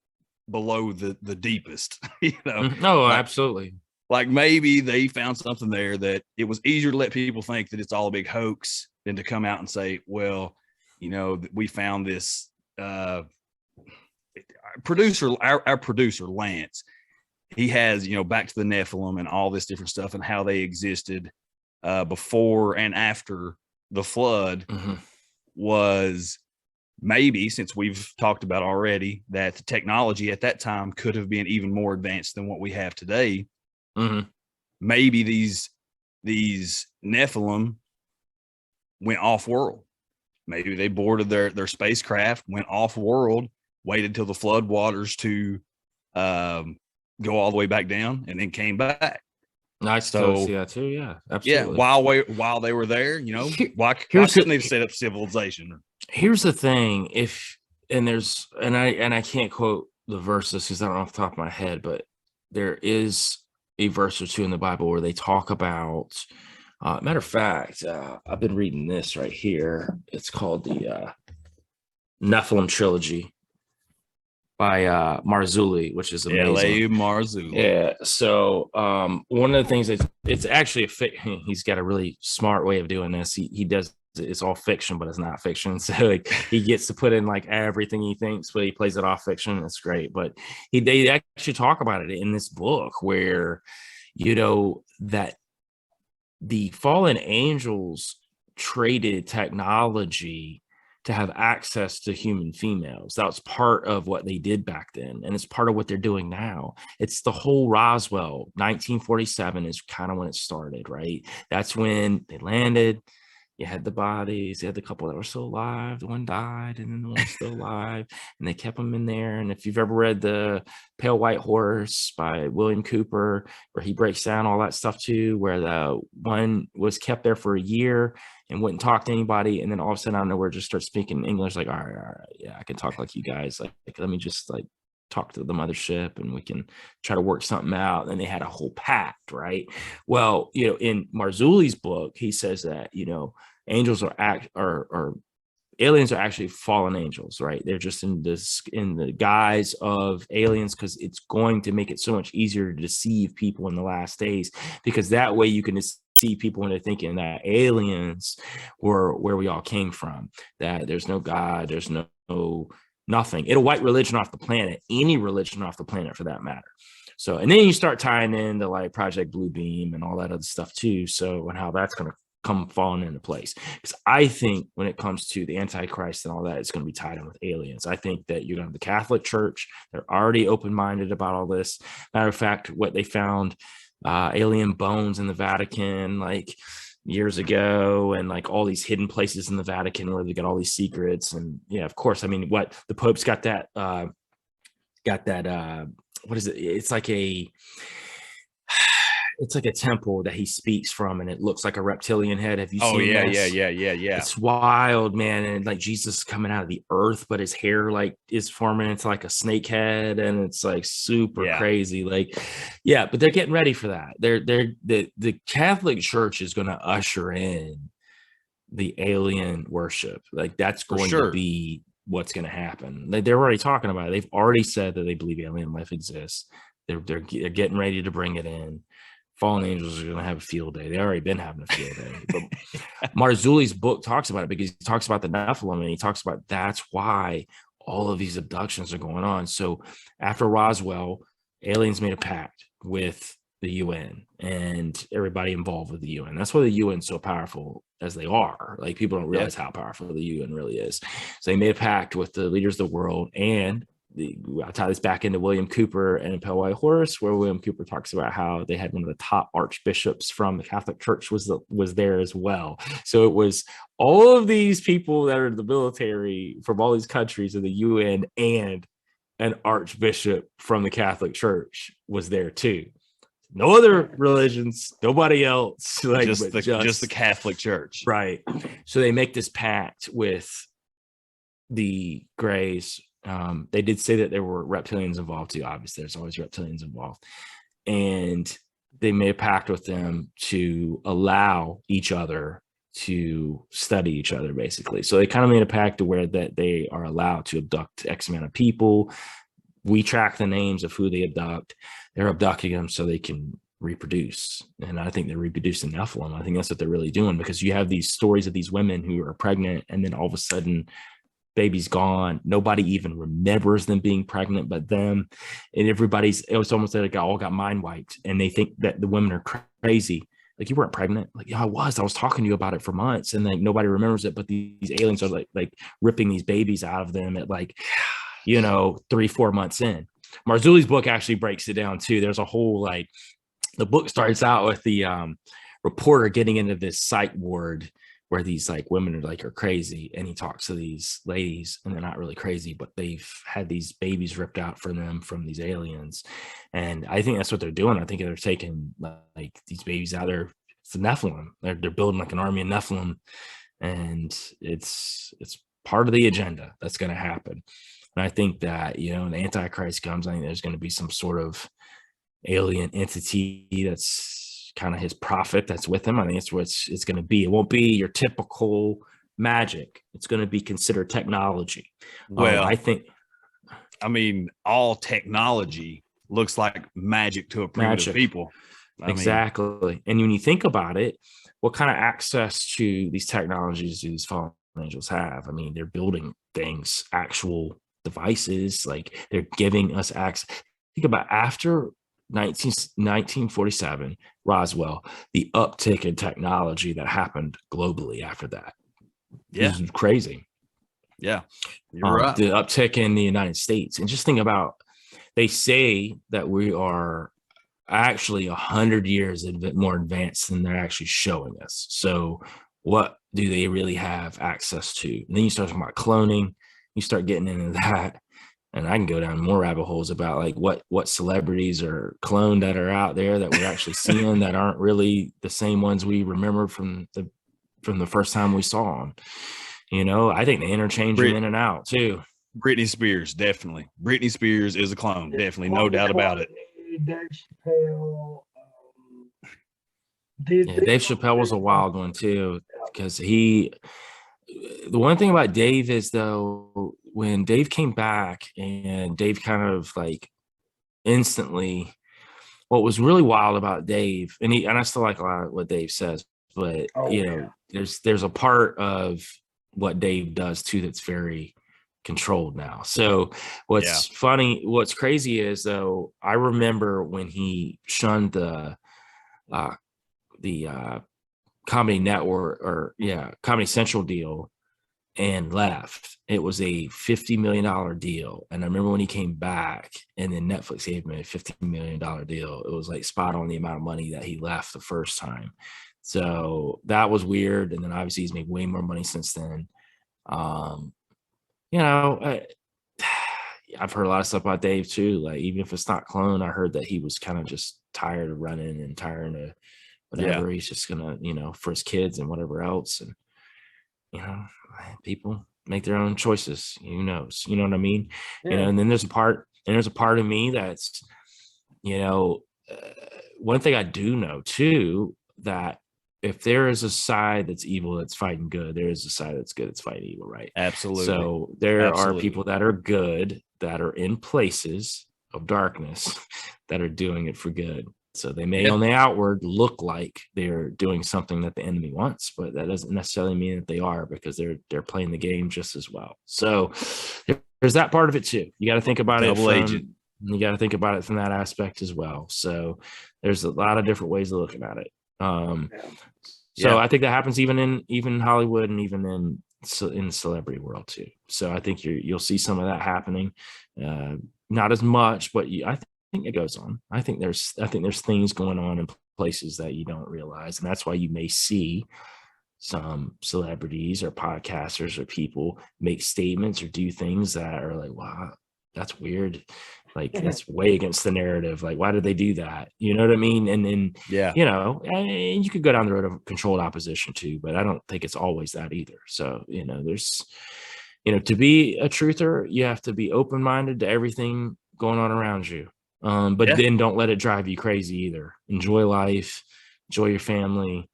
below the deepest, absolutely. Like maybe they found something there that it was easier to let people think that it's all a big hoax than to come out and say, well, we found this our producer Lance, he has, back to the Nephilim and all this different stuff and how they existed before and after the flood was maybe, since we've talked about already that the technology at that time could have been even more advanced than what we have today. Maybe these Nephilim went off world. Maybe they boarded their spacecraft, went off world, waited till the flood waters to go all the way back down, and then came back. Nice to see that too. Yeah, absolutely. Yeah, while they were there, why couldn't they set up civilization? Here's the thing: I can't quote the verses because I don't know off the top of my head, but there is a verse or two in the Bible where they talk about. Matter of fact, I've been reading this right here. It's called the Nephilim Trilogy by Marzulli, which is amazing. L.A. Marzulli. Yeah. So one of the things that it's actually he's got a really smart way of doing this. He does it's all fiction, but it's not fiction. So he gets to put in like everything he thinks, but he plays it off fiction. It's great. But they actually talk about it in this book where that the fallen angels traded technology to have access to human females. That was part of what they did back then. And it's part of what they're doing now. It's the whole Roswell, 1947 is kind of when it started, right? That's when they landed. You had the bodies, you had the couple that were still alive, the one died, and then the one's still alive, and they kept them in there. And if you've ever read The Pale White Horse by William Cooper, where he breaks down all that stuff too, where the one was kept there for a year and wouldn't talk to anybody, and then all of a sudden out of nowhere just starts speaking English, like, all right, yeah, I can talk like you guys, like let me just like talk to the mothership and we can try to work something out. And they had a whole pact, right? Well, in Marzulli's book, he says that, angels are aliens are actually fallen angels, right? They're just in the guise of aliens because it's going to make it so much easier to deceive people in the last days, because that way you can deceive people into thinking that aliens were where we all came from, that there's no God, there's no nothing. It'll wipe religion off the planet, any religion off the planet for that matter. So, and then you start tying into like Project Blue Beam and all that other stuff too. So, and how that's going to come falling into place. Because I think when it comes to the Antichrist and all that, it's going to be tied in with aliens. I think that you're going to have the Catholic Church. They're already open-minded about all this. Matter of fact, what they found, alien bones in the Vatican, like years ago, and like all these hidden places in the Vatican where they got all these secrets. And yeah, of course, I mean, what the Pope's got that, what is it? It's like a temple that he speaks from, and it looks like a reptilian head. Have you seen this? Yeah. It's wild, man. And like Jesus is coming out of the earth, but his hair like is forming into like a snake head, and it's like super crazy. Like, yeah, but they're getting ready for that. The Catholic Church is going to usher in the alien worship. Like that's going to be what's going to happen. They're already talking about it. They've already said that they believe alien life exists. They're getting ready to bring it in. fallen angels are going to have a field day. They already been having a field day. But Marzulli's book talks about it because he talks about the Nephilim, and he talks about that's why all of these abductions are going on. So after Roswell, aliens made a pact with the UN and everybody involved with the UN. That's why the UN's so powerful as they are. Like, people don't realize how powerful the UN really is. So they made a pact with the leaders of the world, and I'll tie this back into William Cooper and Pale White Horse, where William Cooper talks about how they had one of the top archbishops from the Catholic Church was there as well. So it was all of these people that are in the military from all these countries of the UN, and an archbishop from the Catholic Church was there too. No other religions, nobody else, like just the Catholic Church, right? So they make this pact with the Greys. They did say that there were reptilians involved too. Obviously, there's always reptilians involved. And they made a pact with them to allow each other to study each other, basically. So they kind of made a pact to where that they are allowed to abduct X amount of people. We track the names of who they abduct. They're abducting them so they can reproduce. And I think they're reproducing Nephilim. I think that's what they're really doing, because you have these stories of these women who are pregnant, and then all of a sudden baby's gone. Nobody even remembers them being pregnant but them. And it was almost like all got mind wiped, and they think that the women are crazy. Like, you weren't pregnant. Like, yeah, I was talking to you about it for months, and like nobody remembers it. But these aliens are like ripping these babies out of them at 3-4 months in. Marzulli's book actually breaks it down too. There's a whole, the book starts out with the reporter getting into this psych ward where these women are crazy, and he talks to these ladies, and they're not really crazy, but they've had these babies ripped out for them from these aliens. And I think that's what they're doing. I think they're taking these babies out there. It's the Nephilim. They're building an army of Nephilim, and it's part of the agenda that's going to happen. And I think that, when the Antichrist comes, I think there's going to be some sort of alien entity that's kind of his prophet that's with him. I think it's what it's going to be. It won't be your typical magic. It's going to be considered technology. Well, I mean, all technology looks like magic to a primitive people. Exactly. And when you think about it, what kind of access to these technologies do these fallen angels have? I mean, they're building things, actual devices, they're giving us access. Think about after 1947, Roswell, the uptick in technology that happened globally after that. Yeah. This is crazy. Yeah. You're right. The uptick in the United States. And just think about, they say that we are actually 100 years more advanced than they're actually showing us. So what do they really have access to? And then you start talking about cloning. You start getting into that. And I can go down more rabbit holes about what celebrities are cloned that are out there that we're actually seeing that aren't really the same ones we remember from the first time we saw them. I think they interchange them in and out too. Britney Spears, definitely. Britney Spears is a clone, definitely, no doubt about it. Dave Chappelle. Dave Chappelle was a wild one too, because the one thing about Dave is, though, when Dave came back and Dave kind of instantly, what was really wild about Dave, and I still like a lot of what Dave says, but there's a part of what Dave does too that's very controlled now. So what's crazy is, though, I remember when he shunned the Comedy Network Comedy Central deal and left. It was a $50 million deal. And I remember when he came back and then Netflix gave him a $15 million deal, it was spot on the amount of money that he left the first time. So that was weird. And then obviously he's made way more money since then. I've heard a lot of stuff about Dave too. Even if it's not clone, I heard that he was kind of just tired of running and tired of whatever. He's just gonna, for his kids and whatever else. And people make their own choices. Who knows? You know what I mean? Yeah. And then there's a part of me that's, one thing I do know too, that if there is a side that's evil that's fighting good, there is a side that's good that's fighting evil, right? Absolutely. So there are people that are good that are in places of darkness that are doing it for good. So they may on the outward look like they're doing something that the enemy wants, but that doesn't necessarily mean that they are, because they're playing the game just as well. So there's that part of it too. You got to think about Double it agent. You got to think about it from that aspect as well. So there's a lot of different ways of looking at it. So I think that happens even in Hollywood and even in the celebrity world too. So I think you'll see some of that happening. Not as much, but I think it goes on. I think there's things going on in places that you don't realize, and that's why you may see some celebrities or podcasters or people make statements or do things that are like, wow, that's weird. Like, that's way against the narrative. Like, why did they do that? You know what I mean? And then, and you could go down the road of controlled opposition too, but I don't think it's always that either. So, there's, to be a truther, you have to be open-minded to everything going on around you. But then don't let it drive you crazy either. Enjoy life, enjoy your family,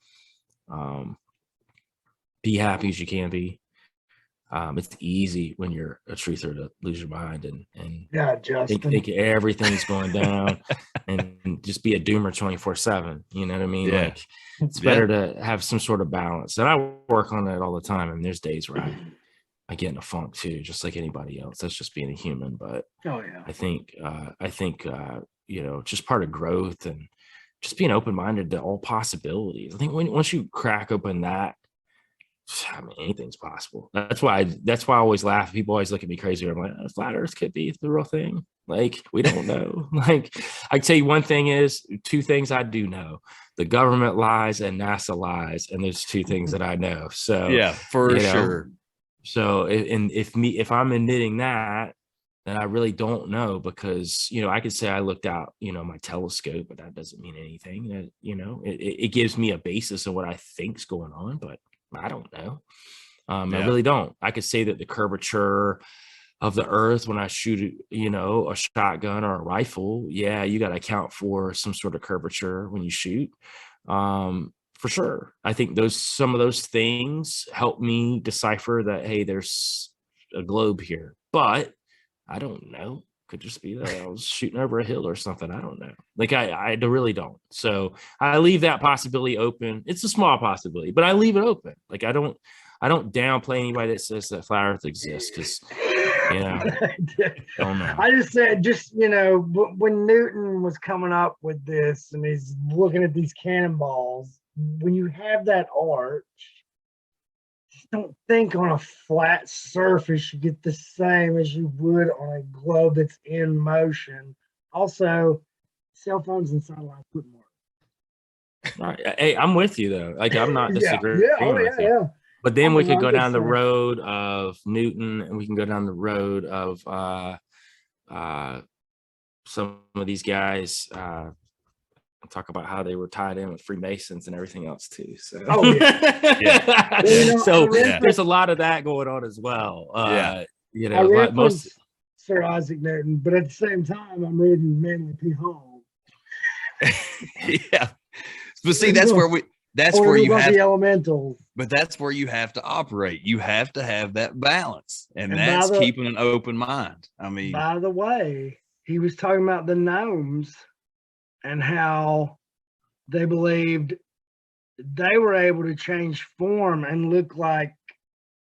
be happy as you can be. It's easy when you're a truther to lose your mind and think everything's going down and just be a doomer 24/7. You know what I mean? Yeah. Like, it's better to have some sort of balance. And I work on that all the time. And there's days where I get in a funk too, just like anybody else. That's just being a human. But I think just part of growth and just being open-minded to all possibilities. I think once you crack open that, I mean, anything's possible. That's why I always laugh. People always look at me crazy. I'm like, flat Earth could be the real thing. Like, we don't know. Like, I tell you two things I do know: the government lies and NASA lies, and there's two things that I know. So yeah, for sure. So, and if I'm admitting that, then I really don't know, because I could say I looked out my telescope, but that doesn't mean anything. It gives me a basis of what I think's going on, but I don't know. I really don't. I could say that the curvature of the earth when I shoot, a shotgun or a rifle, you got to account for some sort of curvature when you shoot. For sure. I think some of those things help me decipher that, hey, there's a globe here, but I don't know. Could just be that I was shooting over a hill or something. I don't know. Like, I really don't. So I leave that possibility open. It's a small possibility, but I leave it open. Like, I don't downplay anybody that says that flat Earth exists, because don't know. I just said, when Newton was coming up with this and he's looking at these cannonballs, when you have that arch, just don't think on a flat surface you get the same as you would on a globe that's in motion. Also, cell phones and satellites wouldn't work. All right. Hey, I'm with you though. Like, I'm not disagreeing with you. Yeah. But then we could go down the road of Newton, and we can go down the road of some of these guys. Talk about how they were tied in with Freemasons and everything else too. So, there's a lot of that going on as well. I read most Sir Isaac Newton, but at the same time, I'm reading Manly P. Hall. Yeah, but see, that's where you have the elementals. But that's where you have to operate. You have to have that balance, and that's keeping an open mind. I mean, by the way, he was talking about the gnomes and how they believed they were able to change form and look like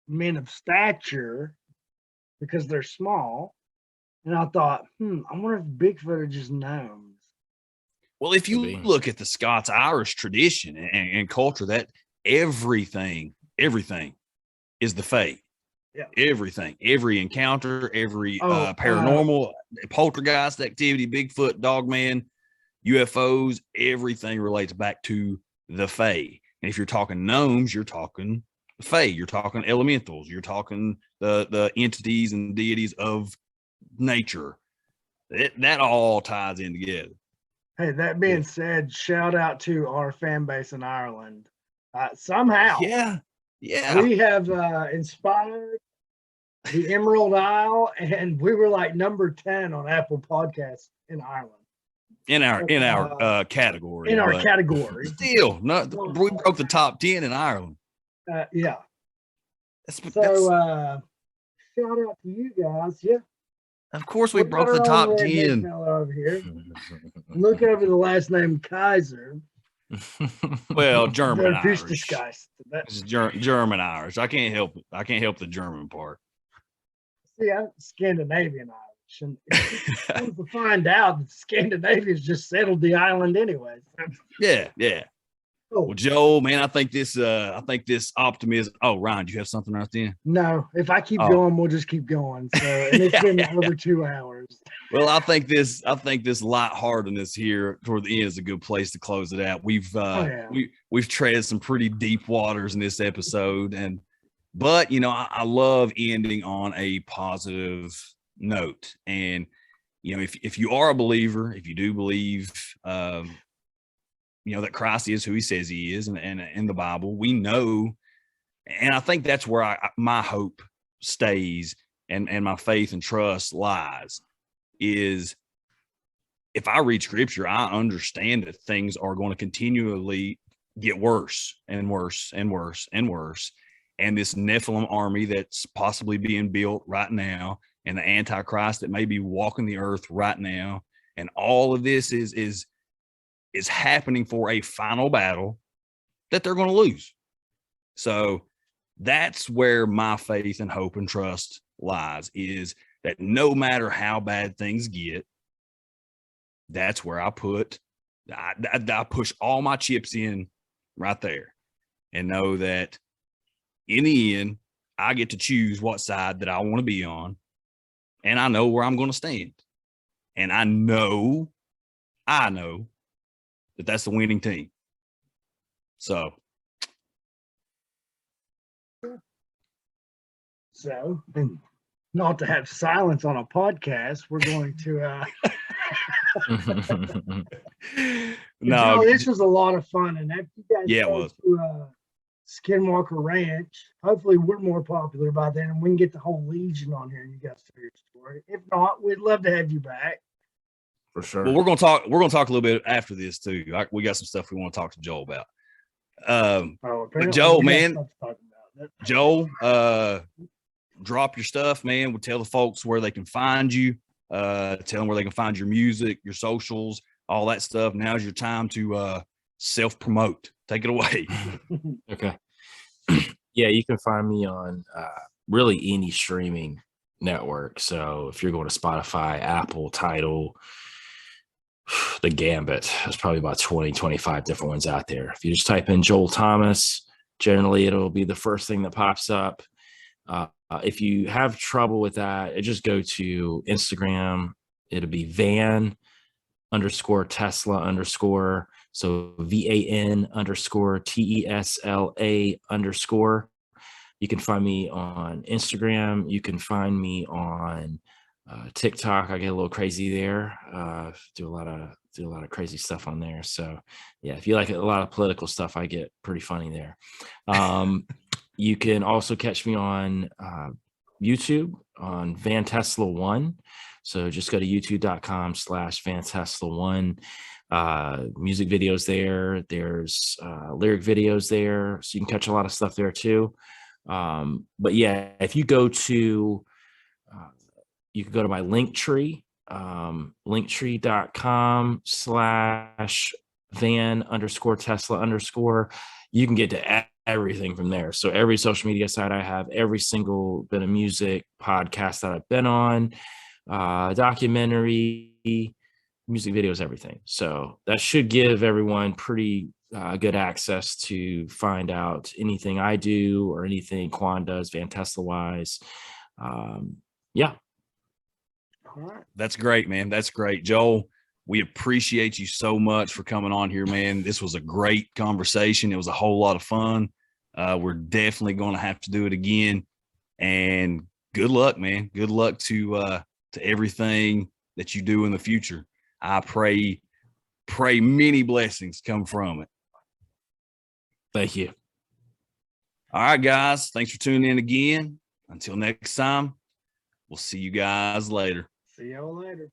men of stature because they're small. And I thought, I wonder if Bigfoot are just gnomes. Well, if you look at the Scots-Irish tradition and culture, that everything is the fae. Yeah. Everything, every encounter, every paranormal, poltergeist activity, Bigfoot, Dogman, UFOs, everything relates back to the fae. And if you're talking gnomes, you're talking the fae, you're talking elementals, you're talking the entities and deities of nature. That all ties in together. Hey, that being said, shout out to our fan base in Ireland. Somehow, we have inspired the Emerald Isle, and we were like number 10 on Apple Podcasts in Ireland. In our category. In our category. Still, we broke the top 10 in Ireland. Yeah. Shout out to you guys. Yeah. Of course, we Look broke at the our top own redneck 10. fella over here. Look over the last name Kaiser. Well, German They're fish Irish. disguised. It's German Irish. I can't help it. I can't help the German part. See, I'm Scandinavian Irish, and come to find out that Scandinavia's just settled the island anyway. Yeah, yeah. Oh, Well, Joel, man, I think this optimism. Oh, Ryan, do you have something right there? no, if I keep Oh. going, we'll just keep going. So, and it's been over 2 hours. Well, I think this lightheartedness here toward the end is a good place to close it out. We've treaded some pretty deep waters in this episode, but you know, I love ending on a positive note. And you know, if you are a believer, if you do believe, you know, that Christ is who he says he is, and in the Bible, we know, and I think that's where my hope stays and my faith and trust lies, is if I read scripture, I understand that things are going to continually get worse and worse and worse and worse. And this Nephilim army that's possibly being built right now, and the Antichrist that may be walking the earth right now, and all of this is happening for a final battle that they're going to lose. So that's where my faith and hope and trust lies, is that no matter how bad things get, that's where I push all my chips in right there, and know that in the end, I get to choose what side that I want to be on, and I know where I'm going to stand. And I know that that's the winning team. So And not to have silence on a podcast, we're going to no, this was a lot of fun. And after you guys Yeah, it go was. to Skinwalker Ranch, hopefully we're more popular by then and we can get the whole Legion on here and you guys tell your story. If not, we'd love to have you back. For sure. well, we're going to talk a little bit after this too. We got some stuff we want to talk to Joel about. But Joel, man, Joel, drop your stuff, man. We'll tell the folks where they can find you. Tell them where they can find your music, your socials, all that stuff. Now's your time to self-promote. Take it away. Okay. Yeah, you can find me on really any streaming network. So if you're going to Spotify, Apple, Tidal, the Gambit, there's probably about 20, 25 different ones out there. If you just type in Joel Thomas, generally it'll be the first thing that pops up. If you have trouble with that, just go to Instagram. It'll be van_Tesla_. So VAN_TESLA_. You can find me on Instagram. You can find me on TikTok. I get a little crazy there. Do a lot of crazy stuff on there. So yeah, if you like a lot of political stuff, I get pretty funny there. You can also catch me on YouTube on Van Tesla 1. So just go to youtube.com/VanTesla1. Music videos there. There's lyric videos there. So you can catch a lot of stuff there too. But yeah, if you go to, you can go to my Linktree, linktree.com/Van_Tesla_. You can get to everything from there. So every social media site I have, every single bit of music, podcast that I've been on, documentary, music videos, everything. So that should give everyone pretty good access to find out anything I do or anything Quan does Van Tesla wise. Yeah. All right. That's great, man. That's great. Joel, we appreciate you so much for coming on here, man. This was a great conversation. It was a whole lot of fun. We're definitely going to have to do it again. And good luck, man. Good luck to everything that you do in the future. I pray many blessings come from it. Thank you. All right, guys. Thanks for tuning in again. Until next time, we'll see you guys later. See y'all later.